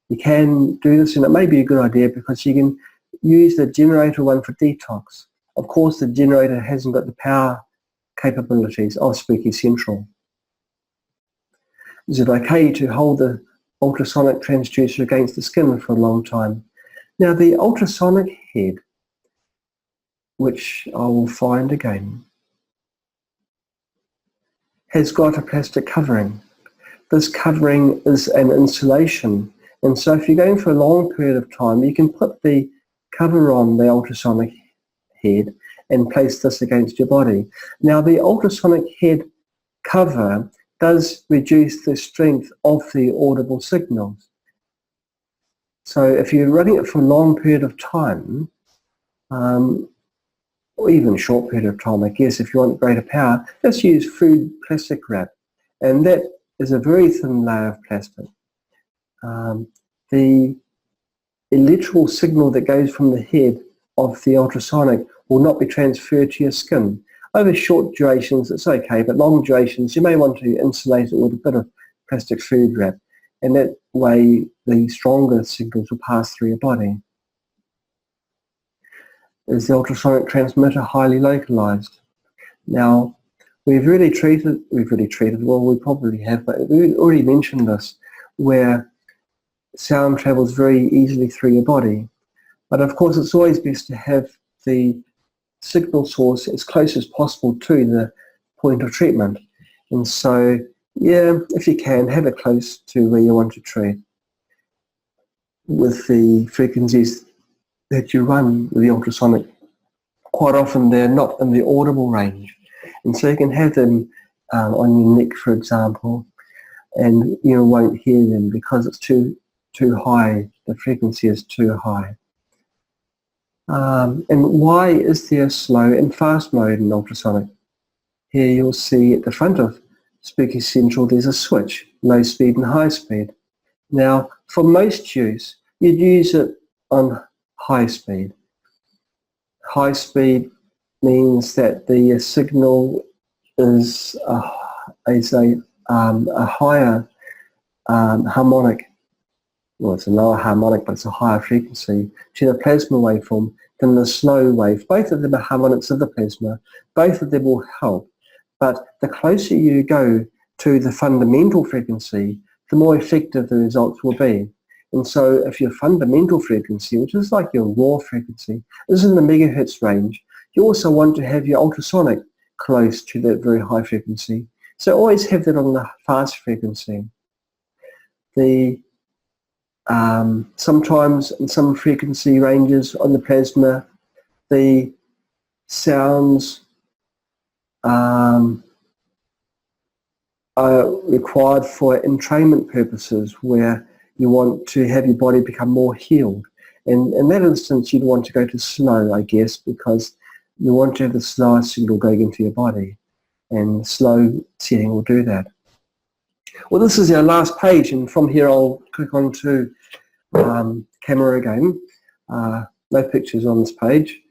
You can do this, and it may be a good idea because you can use the generator one for detox. Of course, the generator hasn't got the power capabilities of Spooky Central. Is it okay to hold the ultrasonic transducer against the skin for a long time? Now, the ultrasonic head, which I will find again, has got a plastic covering. This covering is an insulation, and so if you're going for a long period of time, you can put the cover on the ultrasonic head and place this against your body. Now, the ultrasonic head cover does reduce the strength of the audible signals. So if you're running it for a long period of time, or even a short period of time, I guess, if you want greater power, just use food plastic wrap. And that is a very thin layer of plastic. The electrical signal that goes from the head of the ultrasonic will not be transferred to your skin. Over short durations, it's okay, but long durations, you may want to insulate it with a bit of plastic food wrap. And that way, the stronger signals will pass through your body. Is the ultrasonic transmitter highly localized? Now, we've probably have, but we already mentioned this, where sound travels very easily through your body. But of course, it's always best to have the signal source as close as possible to the point of treatment. And so, yeah, if you can, have it close to where you want to treat. With the frequencies that you run with the ultrasonic, quite often they're not in the audible range. And so you can have them on your neck, for example, and you won't hear them because it's too high, the frequency is too high. And why is there slow and fast mode in ultrasonic? Here you'll see at the front of Spooky Central there's a switch, low speed and high speed. Now, for most use, you'd use it on high speed. High speed means that the signal is a higher harmonic. Well, it's a lower harmonic, but it's a higher frequency to the plasma waveform than the slow wave. Both of them are harmonics of the plasma. Both of them will help. But the closer you go to the fundamental frequency, the more effective the results will be. And so if your fundamental frequency, which is like your raw frequency, is in the megahertz range, you also want to have your ultrasonic close to that very high frequency. So always have that on the fast frequency. Sometimes in some frequency ranges on the plasma, the sounds are required for entrainment purposes, where you want to have your body become more healed. And in that instance, you'd want to go to slow, I guess, because you want to have the slower signal going into your body. And slow setting will do that. Well, this is our last page, and from here I'll click on to camera again. No pictures on this page.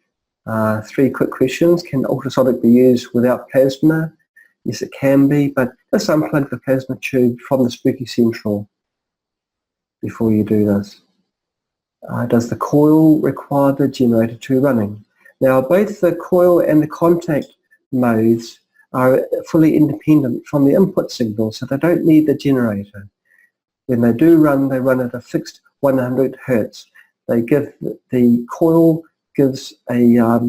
3 quick questions. Can ultrasonic be used without plasma? Yes, it can be, but just unplug the plasma tube from the Spooky Central before you do this. Does the coil require the generator to be running? Now, both the coil and the contact modes are fully independent from the input signal, so they don't need the generator. When they do run, they run at a fixed 100 Hertz. The coil gives a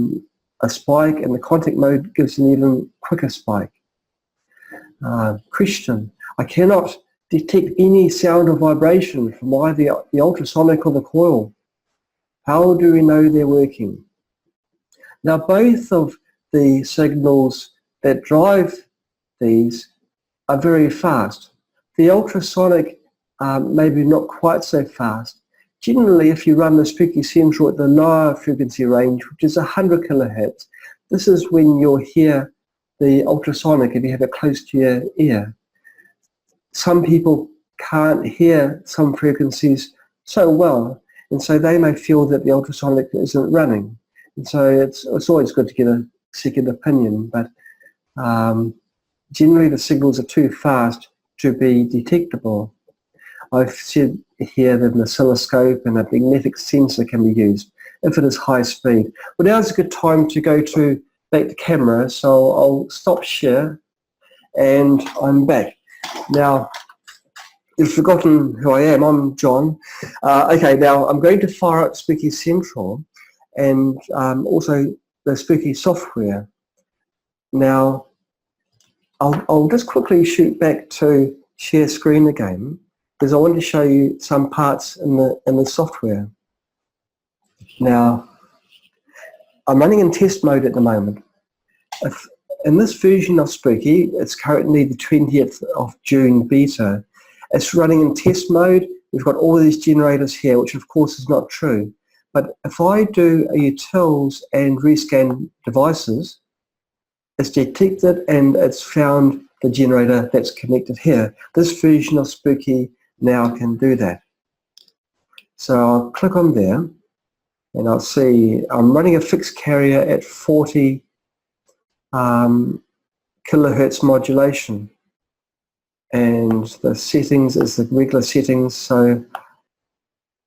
spike, and the contact mode gives an even quicker spike. Question: I cannot detect any sound or vibration from either the ultrasonic or the coil. How do we know they're working? Now, both of the signals that drive these are very fast. The ultrasonic maybe not quite so fast. Generally, if you run the Spooky Central at the lower frequency range, which is 100 kilohertz, this is when you'll hear the ultrasonic if you have it close to your ear. Some people can't hear some frequencies so well, and so they may feel that the ultrasonic isn't running. And so it's always good to get a second opinion, but Generally the signals are too fast to be detectable. I've said here that an oscilloscope and a magnetic sensor can be used if it is high speed. Well, now's a good time to go back to camera, so I'll stop share and I'm back. Now, you've forgotten who I am. I'm John. Okay, now I'm going to fire up Spooky Central and also the Spooky software. Now, I'll just quickly shoot back to share screen again because I want to show you some parts in the software. Now, I'm running in test mode at the moment. In this version of Spooky, it's currently the 20th of June beta. It's running in test mode. We've got all of these generators here, which of course is not true. But if I do a utils and rescan devices, it's detected and it's found the generator that's connected here. This version of Spooky now can do that. So I'll click on there and I'll see I'm running a fixed carrier at 40 kilohertz modulation, and the settings is the regular settings. So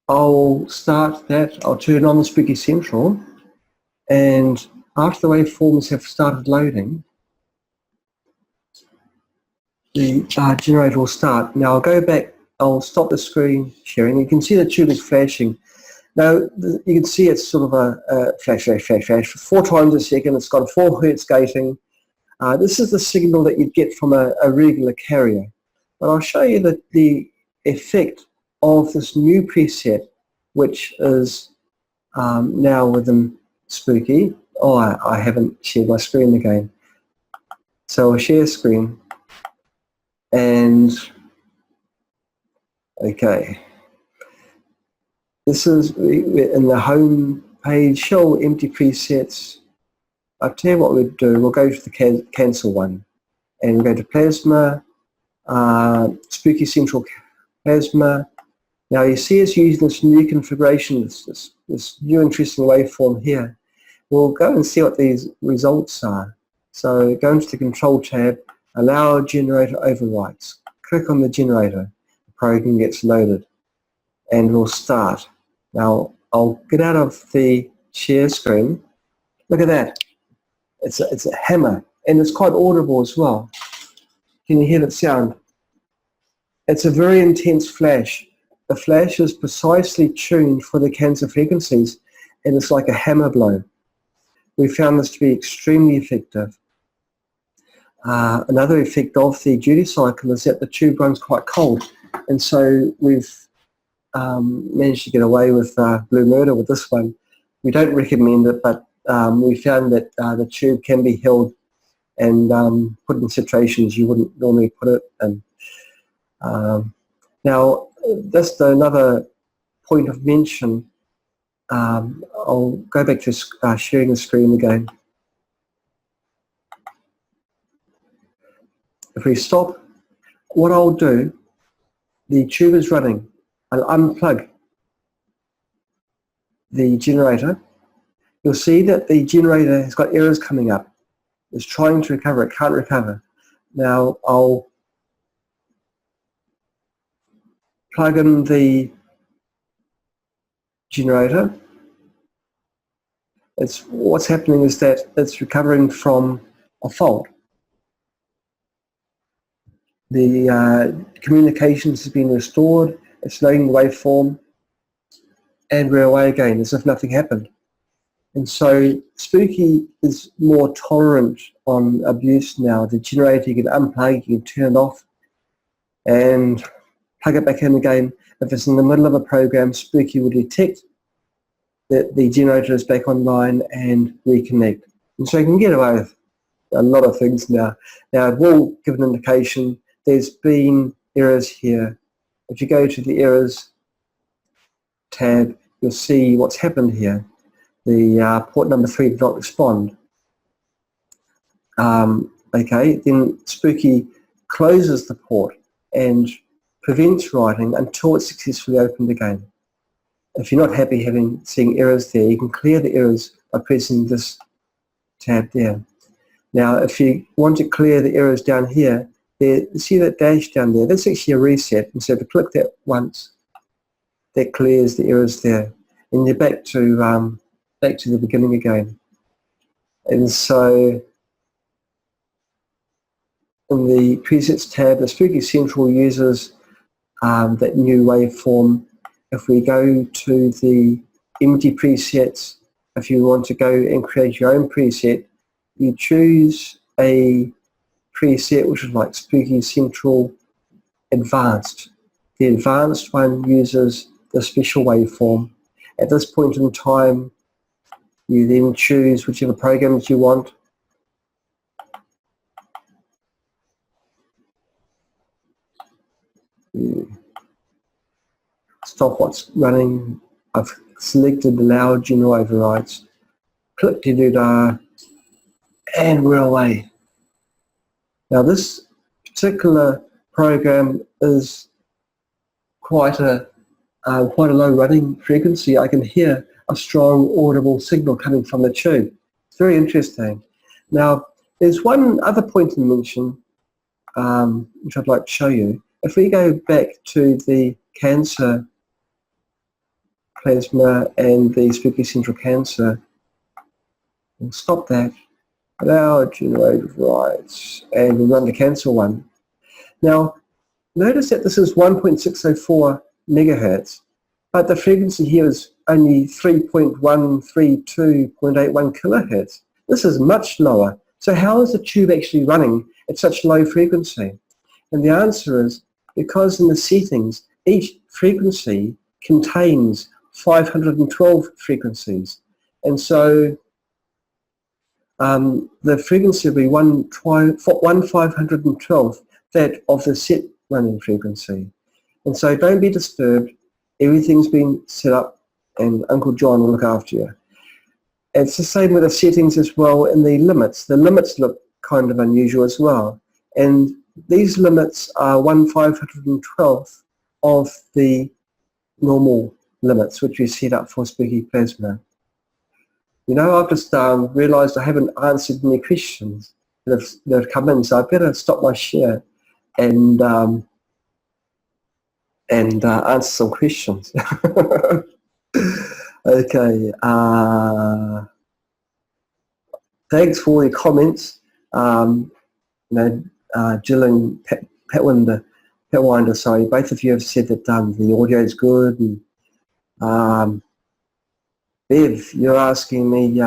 I'll start that. I'll turn on the Spooky Central, and after the waveforms have started loading, the generator will start. Now I'll go back, I'll stop the screen sharing. You can see the tube is flashing. Now you can see it's sort of a flash, flash, flash, flash, 4 times a second. It's got a 4 hertz gating. This is the signal that you'd get from a regular carrier. But I'll show you the effect of this new preset, which is now within Spooky. Oh, I haven't shared my screen again. So I'll share screen. And, okay. This is in the home page, show empty presets. I'll tell you what we'll do. We'll go to the cancel one. And we'll go to Plasma, Spooky Central Plasma. Now you see it's using this new configuration, this new interesting waveform here. We'll go and see what these results are. So go into the Control tab, allow generator overrides. Click on the generator, the program gets loaded, and we'll start. Now I'll get out of the share screen. Look at that. It's a hammer, and it's quite audible as well. Can you hear that sound? It's a very intense flash. The flash is precisely tuned for the cancer frequencies, and it's like a hammer blow. We found this to be extremely effective. Another effect of the duty cycle is that the tube runs quite cold, and so we've managed to get away with Blue Murder with this one. We don't recommend it, but we found that the tube can be held and put in situations you wouldn't normally put it in. Now, just another point of mention, I'll go back to sharing the screen again. If we stop, what I'll do, the tube is running. I'll unplug the generator. You'll see that the generator has got errors coming up. It's trying to recover, it can't recover. Now I'll plug in the generator. What's happening is that it's recovering from a fault. The communications has been restored, it's loading the waveform, and we're away again as if nothing happened. And so Spooky is more tolerant on abuse now. The generator, you can unplug, you can turn it off and plug it back in again. If it's in the middle of a program, Spooky will detect that the generator is back online and reconnect. And so you can get away with a lot of things now. Now it will give an indication there's been errors here. If you go to the errors tab, you'll see what's happened here. The port number 3 did not respond. Okay, then Spooky closes the port and prevents writing until it's successfully opened again. If you're not happy seeing errors there, you can clear the errors by pressing this tab there. Now, if you want to clear the errors down here, see that dash down there? That's actually a reset. And so if you click that once, that clears the errors there, and you're back to the beginning again. And so in the presets tab, the Spooky Central uses that new waveform. If we go to the empty presets, if you want to go and create your own preset, you choose a preset which is like Spooky Central Advanced. The advanced one uses the special waveform. At this point in time, you then choose whichever programs you want. Stop what's running. I've selected allow general overrides. Click da-da-da, and we're away. Now this particular program is quite a low running frequency. I can hear a strong audible signal coming from the tube. It's very interesting. Now there's one other point to mention which I'd like to show you. If we go back to the cancer plasma and the Spooky Central Cancer, we'll stop that, allow generate overrides, and we'll run the cancer one. Now notice that this is 1.604 megahertz, but the frequency here is only 3.132.81 kilohertz. This is much lower. So how is the tube actually running at such low frequency? And the answer is because in the settings, each frequency contains 512 frequencies. And so the frequency will be 1/512 that of the set running frequency. And so don't be disturbed. Everything's been set up and Uncle John will look after you. It's the same with the settings as well in the limits. The limits look kind of unusual as well. And these limits are 1/512 of the normal limits which we set up for Spooky Plasma. You know, I've just realised I haven't answered any questions that have come in, so I better stop my share and answer some questions. Okay. Thanks for your comments. Jill and Patwinder, sorry, both of you have said that the audio is good. And, Bev, you're asking me,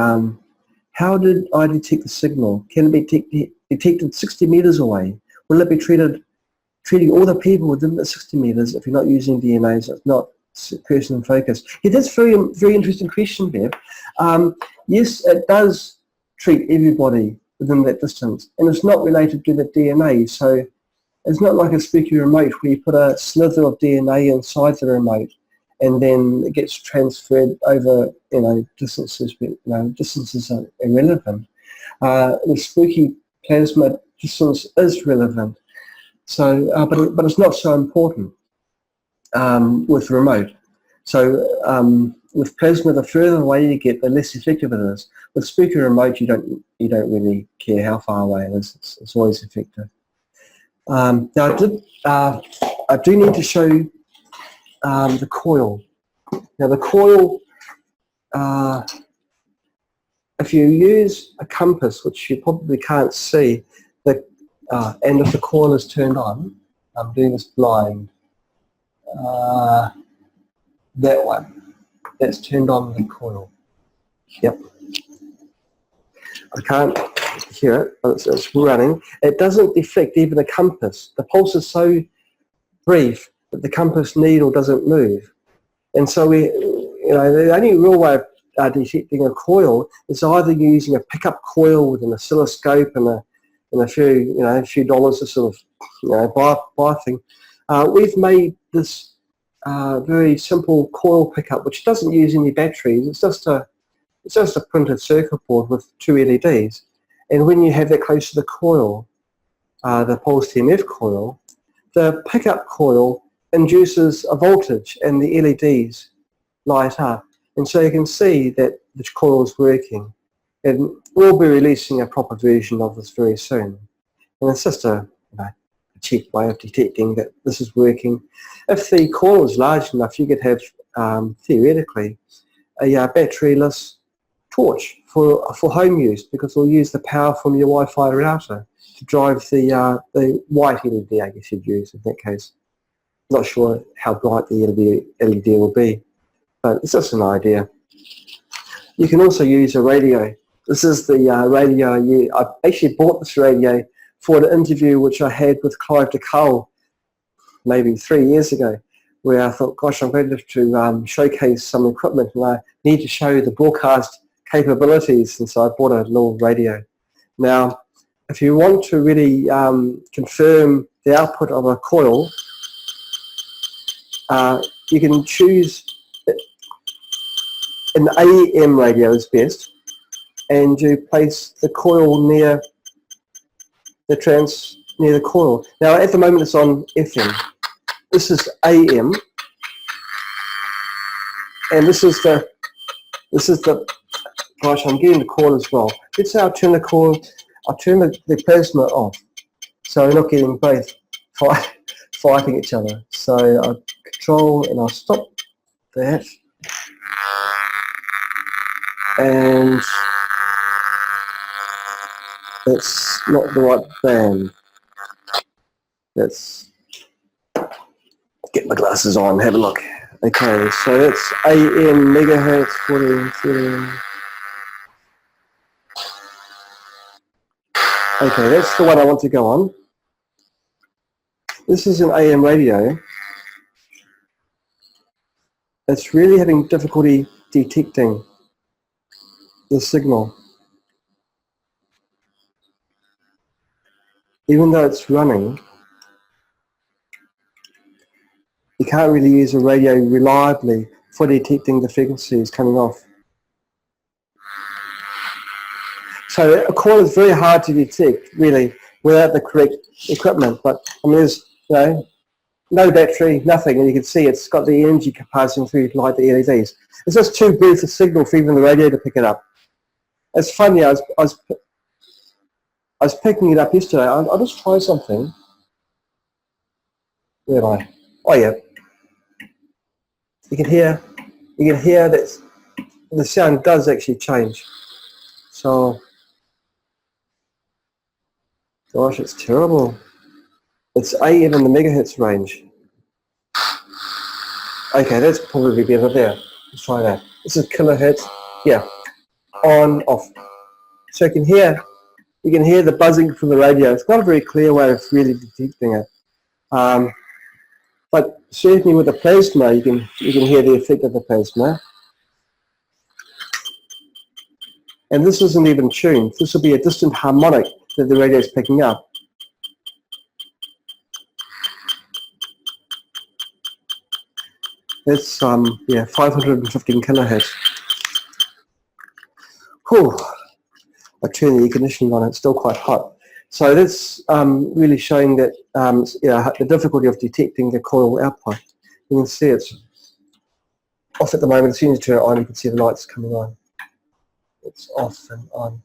how did I detect the signal? Can it be detected 60 meters away? Will it be treating all the people within the 60 meters if you're not using DNA, so it's not person in focus? Yeah, that's a very interesting question, Bev. Yes, it does treat everybody within that distance, and it's not related to the DNA, so it's not like a spooky remote where you put a slither of DNA inside the remote and then it gets transferred over, distances. Distances are irrelevant. The Spooky Plasma distance is relevant, so but it's not so important with remote. So with plasma, the further away you get, the less effective it is. With Spooky remote, you don't really care how far away it is. It's always effective. Now I do need to show you the coil. Now the coil, if you use a compass, which you probably can't see, and if the coil is turned on, I'm doing this blind, that one, that's turned on the coil. Yep. I can't hear it, but it's running. It doesn't deflect even a compass. The pulse is so brief that the compass needle doesn't move. And so the only real way of detecting a coil is either using a pickup coil with an oscilloscope and a few dollars to sort of buy thing. We've made this very simple coil pickup which doesn't use any batteries. It's just a printed circuit board with 2 LEDs. And when you have that close to the coil, the pulse PEMF coil, the pickup coil induces a voltage and the LEDs light up. And so you can see that the coil is working. And we'll be releasing a proper version of this very soon. And it's just a cheap way of detecting that this is working. If the coil is large enough, you could have, theoretically, a batteryless torch for home use, because it'll use the power from your Wi-Fi router to drive the white LED, I guess you'd use in that case. Not sure how bright the LED will be, but it's just an idea. You can also use a radio. This is the radio I actually bought this radio for an interview which I had with Clive DeCarl maybe 3 years ago, where I thought, gosh, I'm going to showcase some equipment and I need to show the broadcast capabilities, and so I bought a little radio. Now, if you want to really confirm the output of a coil, you can choose an AM radio is best, and you place the coil near the coil. Now at the moment it's on FM. This is AM, and this is the gosh, I'm getting the coil as well. Let's say I'll turn the coil, I'll turn the plasma off, so we're not getting both fighting each other. So I'll control and I'll stop that, and that's not the right band. Let's get my glasses on and have a look. Okay, so that's AM megahertz 14. Okay, that's the one I want to go on. This is an AM radio. It's really having difficulty detecting the signal. Even though it's running, you can't really use a radio reliably for detecting the frequencies coming off. So a coil is very hard to detect, really, without the correct equipment. But I mean, there's no battery, nothing, and you can see it's got the energy passing through to light the LEDs. It's just too brief a signal for even the radio to pick it up. It's funny, I was picking it up yesterday. I'll just try something. Where am I? Oh yeah. You can hear that the sound does actually change. So, gosh, it's terrible. It's AM in the megahertz range. Okay, that's probably better there. Let's try that. This is kilohertz. Yeah, on, off. So you can hear the buzzing from the radio. It's not a very clear way of really detecting it. But certainly with the plasma, you can hear the effect of the plasma. And this isn't even tuned. This will be a distant harmonic that the radio is picking up. That's 515 kilohertz. Whew. I turn the air conditioning on, it's still quite hot. So that's really showing that the difficulty of detecting the coil output. You can see it's off at the moment. As soon as you turn it on, you can see the lights coming on. It's off and on.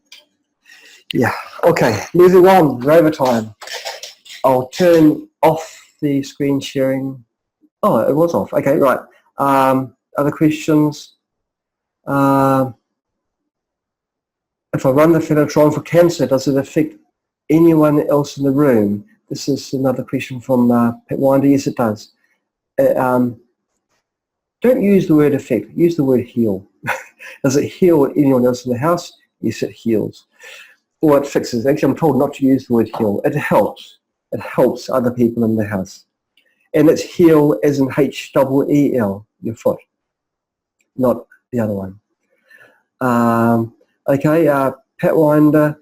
Yeah, okay, moving on, rover time. I'll turn off the screen sharing. Oh, it was off. Okay, right. Other questions? If I run the Phanotron for cancer, does it affect anyone else in the room? This is another question from Pat Winder. Yes, it does. Don't use the word affect, use the word heal. Does it heal anyone else in the house? Yes, it heals. Or it fixes. Actually, I'm told not to use the word heal. It helps. It helps other people in the house. And it's heal as in H-E-E-L, your foot, not the other one. Okay, Pat Winder,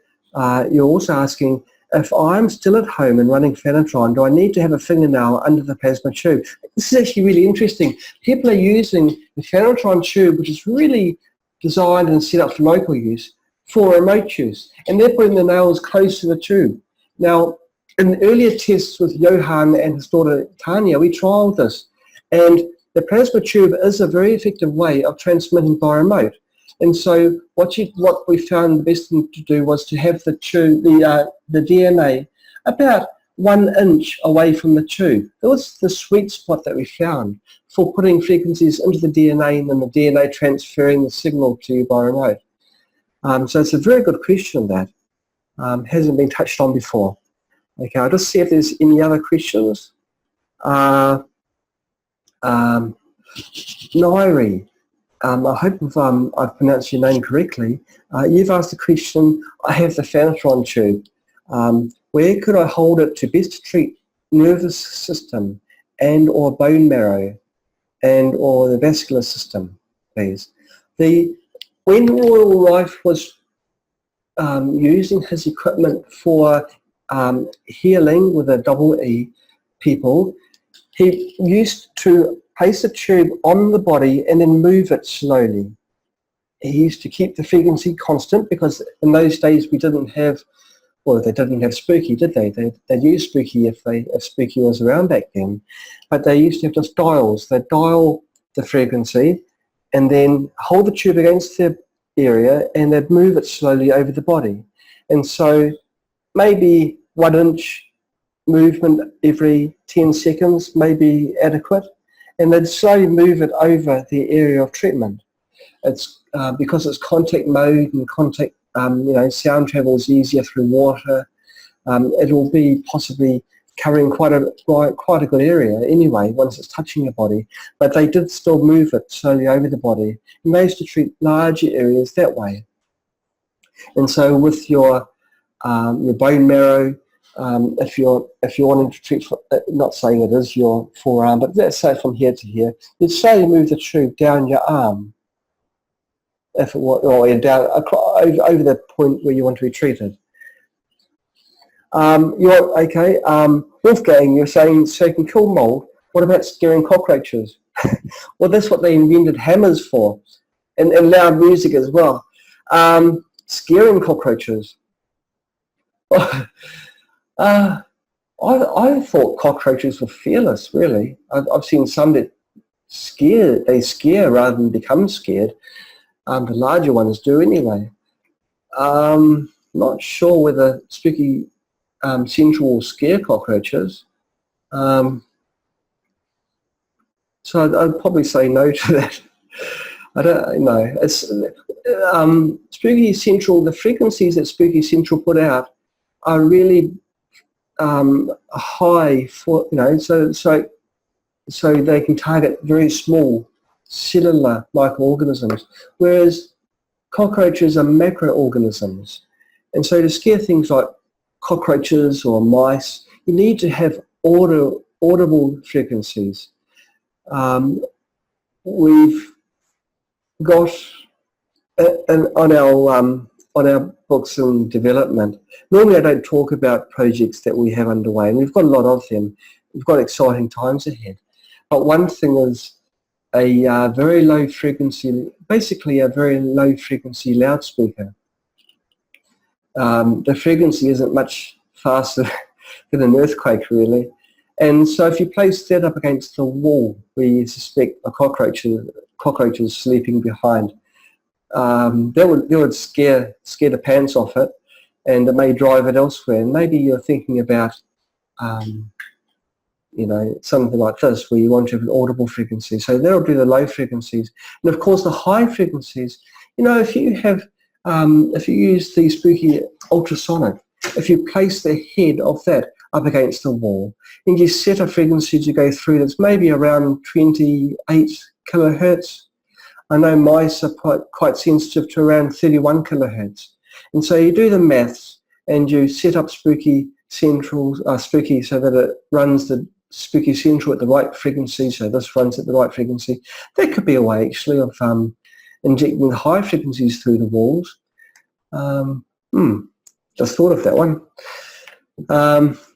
you're also asking, if I'm still at home and running Phanotron, do I need to have a fingernail under the plasma tube? This is actually really interesting. People are using the Phanotron tube, which is really designed and set up for local use, for remote use, and they're putting the nails close to the tube. Now, in earlier tests with Johan and his daughter Tanya, we trialed this, and the plasma tube is a very effective way of transmitting by remote. And so what we found the best thing to do was to have the tube, the DNA about 1 inch away from the tube. That was the sweet spot that we found for putting frequencies into the DNA and then the DNA transferring the signal to you by remote. So it's a very good question that hasn't been touched on before. Okay, I'll just see if there's any other questions. Nairi, I hope I've pronounced your name correctly. You've asked the question, I have the Phanotron tube. Where could I hold it to best treat nervous system and or bone marrow and or the vascular system, please? When Royal Rife was using his equipment for healing with a double E people, he used to place a tube on the body and then move it slowly. He used to keep the frequency constant because in those days we didn't have, well, they didn't have Spooky, did they? They'd use Spooky if Spooky was around back then. But they used to have just dials. They'd dial the frequency and then hold the tube against the area and they'd move it slowly over the body. And so maybe 1 inch movement every 10 seconds may be adequate. And they'd slowly move it over the area of treatment. It's because it's contact mode and contact, sound travels easier through water. It'll be possibly covering quite a good area anyway once it's touching the body. But they did still move it slowly over the body. And they used to treat larger areas that way. And so with your bone marrow, if you're wanting to treat, not saying it is your forearm, but let's say from here to here, you'd slowly move the tube down your arm, if it was, or down over the point where you want to be treated. You're okay. Wolfgang, you're saying so you can kill mold. What about scaring cockroaches? Well, that's what they invented hammers for, and loud music as well. Scaring cockroaches. I thought cockroaches were fearless, really. I've seen some that scare rather than become scared. The larger ones do anyway. Not sure whether Spooky Central will scare cockroaches. So I'd probably say no to that. I don't know. It's Spooky Central, the frequencies that Spooky Central put out are really high for, so they can target very small cellular microorganisms, whereas cockroaches are macroorganisms. And so to scare things like cockroaches or mice, you need to have audible frequencies. We've got on our books in development, normally I don't talk about projects that we have underway, and we've got a lot of them. We've got exciting times ahead. But one thing is a very low frequency, basically a very low frequency loudspeaker. The frequency isn't much faster than an earthquake, really. And so if you place that up against the wall where you suspect a cockroach is sleeping behind, that would scare the pants off it, and it may drive it elsewhere. And maybe you're thinking about something like this where you want to have an audible frequency. So that'll do the low frequencies. And of course the high frequencies, if you have if you use the Spooky ultrasonic, if you place the head of that up against the wall and you set a frequency to go through that's maybe around 28 kilohertz. I know mice are quite sensitive to around 31 kilohertz. And so you do the maths and you set up Spooky Central, Spooky so that it runs the Spooky Central at the right frequency, so this runs at the right frequency. That could be a way actually of injecting the high frequencies through the walls. Just thought of that one.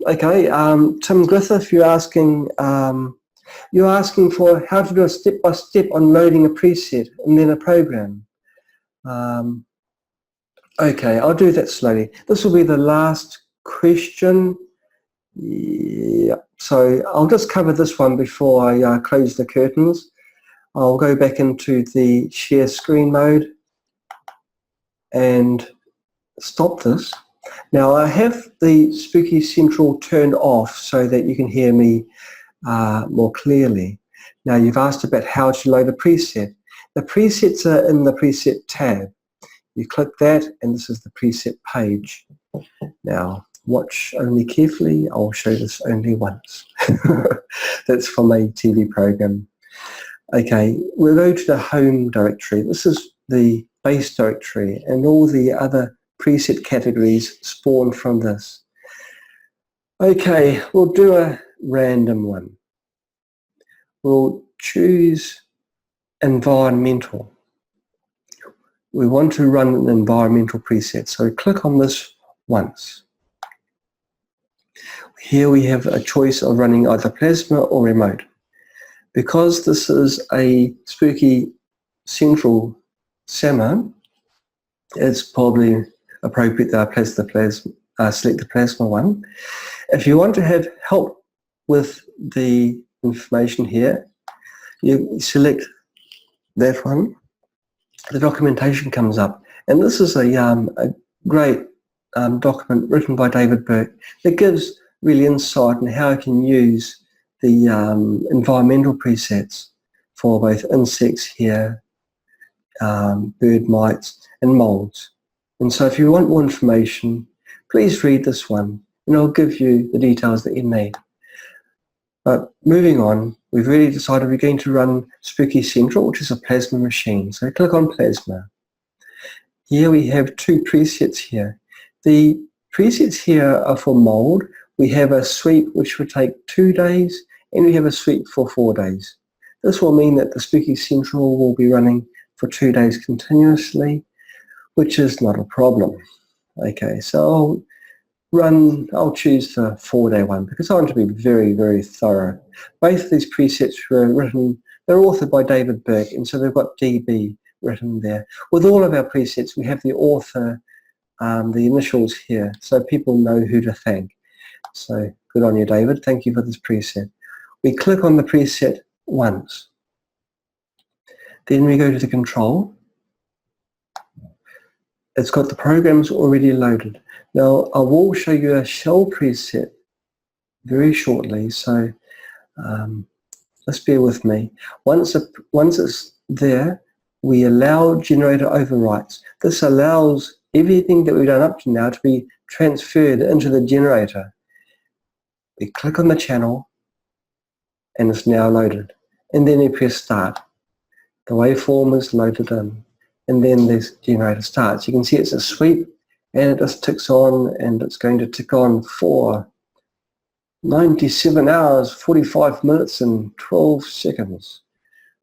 Okay, Tim Griffith, you're asking for how to do a step-by-step on loading a preset and then a program. Okay, I'll do that slowly. This will be the last question. Yeah, so I'll just cover this one before I close the curtains. I'll go back into the share screen mode and stop this. Now I have the Spooky Central turned off so that you can hear me more clearly. Now you've asked about how to load a preset. The presets are in the preset tab. You click that and this is the preset page. Now watch only carefully, I'll show this only once. That's from a TV program. Okay, we'll go to the home directory. This is the base directory and all the other preset categories spawn from this. Okay, we'll do a random one. We'll choose environmental. We want to run an environmental preset, so click on this once. Here we have a choice of running either plasma or remote. Because this is a Spooky Central SAMA, it's probably appropriate that I select the plasma one. If you want to have help with the information here, you select that one. The documentation comes up, and this is a great document written by David Burke that gives really insight on how I can use the environmental presets for both insects here, bird mites and molds. And so if you want more information, please read this one and I'll give you the details that you need. But moving on, we've already decided we're going to run Spooky Central, which is a plasma machine. So click on plasma. Here we have two presets here. The presets here are for mold. We have a sweep which will take 2 days, and we have a sweep for 4 days. This will mean that the Spooky Central will be running for 2 days continuously, which is not a problem. Okay, so I'll choose the 4-day one because I want to be very, very thorough. Both of these presets were written, they're authored by David Burke, and so they've got DB written there. With all of our presets, we have the author, the initials here, so people know who to thank. So good on you, David. Thank you for this preset. We click on the preset once. Then we go to the control. It's got the programs already loaded. Now I will show you a shell preset very shortly, so just bear with me. Once it's there, we allow generator overrides. This allows everything that we've done up to now to be transferred into the generator. We click on the channel and it's now loaded. And then we press start. The waveform is loaded in. And then this generator starts. You can see it's a sweep and it just ticks on, and it's going to tick on for 97 hours, 45 minutes and 12 seconds.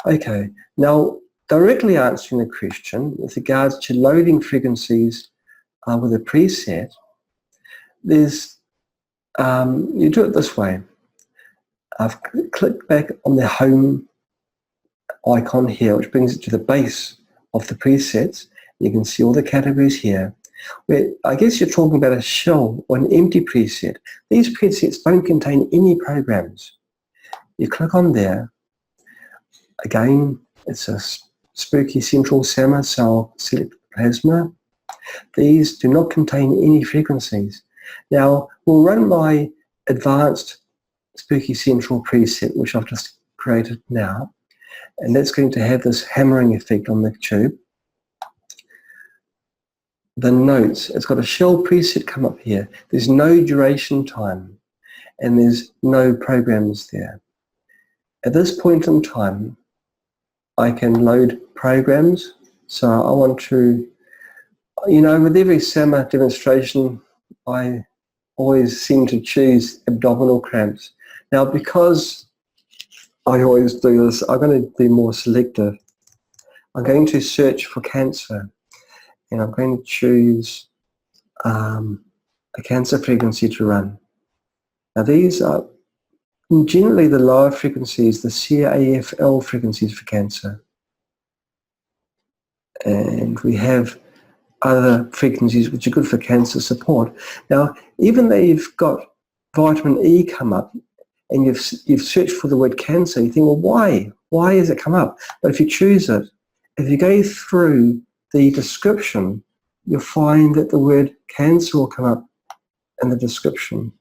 Okay, now directly answering the question with regards to loading frequencies with a preset, there's you do it this way. I've clicked back on the home icon here, which brings it to the base of the presets. You can see all the categories here. Where I guess you're talking about a shell or an empty preset. These presets don't contain any programs. You click on there. Again, it's a Spooky Central SAMA, so I'll select plasma. These do not contain any frequencies. Now, we'll run my advanced Spooky Central preset, which I've just created now, and that's going to have this hammering effect on the tube. The notes, it's got a shell preset come up here. There's no duration time, and there's no programs there. At this point in time, I can load programs. So I want to, with every SAMA demonstration, I always seem to choose abdominal cramps. Now, because I always do this, I'm going to be more selective. I'm going to search for cancer, and I'm going to choose a cancer frequency to run. Now, these are generally the lower frequencies, the CAFL frequencies for cancer. And we have other frequencies which are good for cancer support. Now, even though you've got vitamin E come up and you've searched for the word cancer, you think, well, why? Why has it come up? But if you choose it, if you go through the description, you'll find that the word cancer will come up in the description.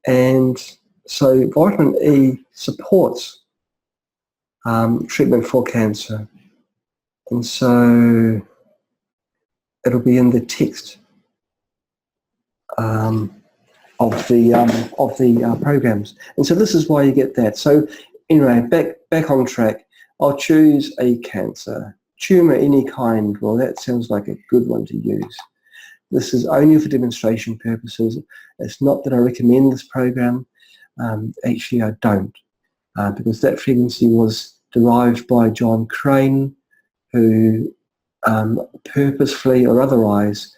And so vitamin E supports treatment for cancer. And so it'll be in the text of the programs. And so this is why you get that. So anyway, back on track. I'll choose a cancer. Tumour any kind. Well, that sounds like a good one to use. This is only for demonstration purposes. It's not that I recommend this program. Actually, I don't, because that frequency was derived by John Crane, who purposefully or otherwise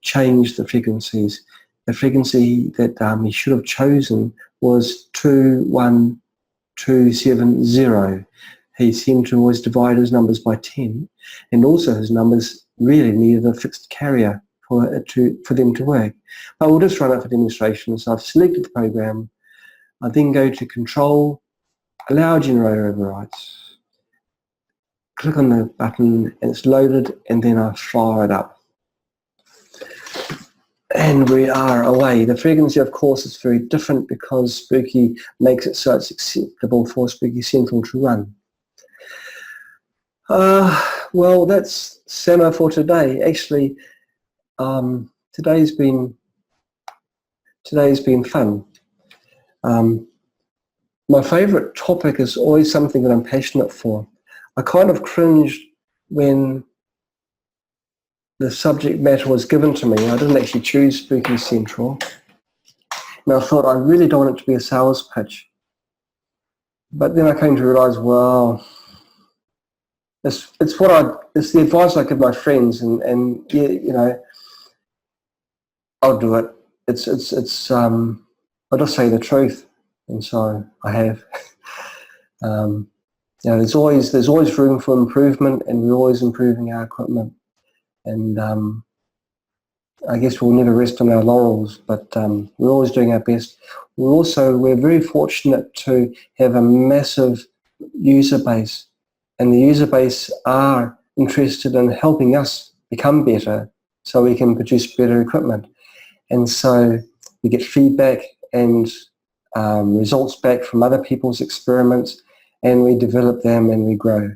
changed the frequencies. The frequency that he should have chosen was 21270. He seemed to always divide his numbers by 10, and also his numbers really needed a fixed carrier for them to work. But we'll just run it for demonstration. So I've selected the program. I then go to Control, Allow Generator Overrides. Click on the button and it's loaded, and then I fire it up. And we are away. The frequency, of course, is very different because Spooky makes it so it's acceptable for Spooky Central to run. Well, that's Sama for today. Actually, today's been fun. My favourite topic is always something that I'm passionate for. I kind of cringed when the subject matter was given to me. I didn't actually choose Spooky Central. And I thought, I really don't want it to be a sales pitch. But then I came to realise, well, it's the advice I give my friends, and yeah, you know, I'll do it. I'll just say the truth, and so I have. You know, there's always room for improvement, and we're always improving our equipment. And I guess we'll never rest on our laurels, but we're always doing our best. We're very fortunate to have a massive user base, and the user base are interested in helping us become better so we can produce better equipment. And so we get feedback and results back from other people's experiments, and we develop them and we grow.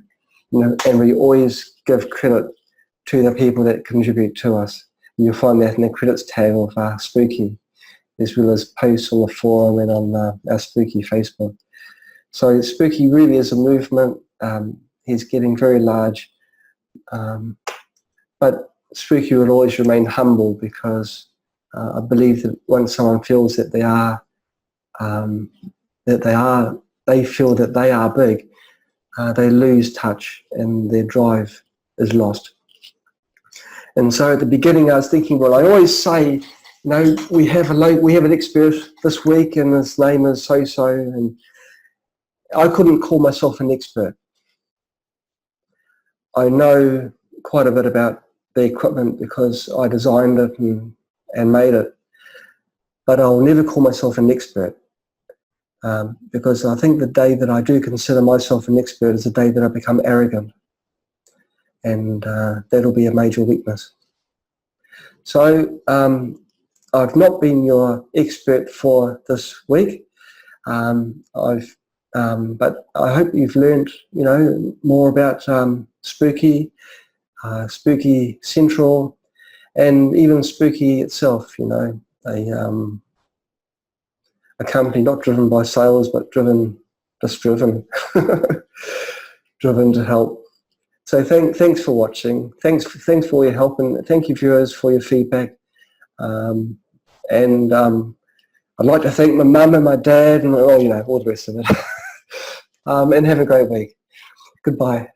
You know, and we always give credit to the people that contribute to us. And you'll find that in the credits tab of Spooky, as well as posts on the forum and on our Spooky Facebook. So Spooky really is a movement. He's getting very large, but Spooky will always remain humble, because I believe that once someone feels that they feel that they are big, they lose touch and their drive is lost. And so at the beginning I was thinking, well, I always say, you know, we have an expert this week and his name is so-so, and I couldn't call myself an expert. I know quite a bit about the equipment because I designed it and made it, but I'll never call myself an expert, because I think the day that I do consider myself an expert is the day that I become arrogant, and that'll be a major weakness. So I've not been your expert for this week, but I hope you've learned, you know, more about Spooky, Spooky Central, and even Spooky itself. You know, a company not driven by sales, but driven to help. So thanks for watching. Thanks for all your help, and thank you viewers for your feedback. And I'd like to thank my mum and my dad and all the rest of it. And have a great week. Goodbye.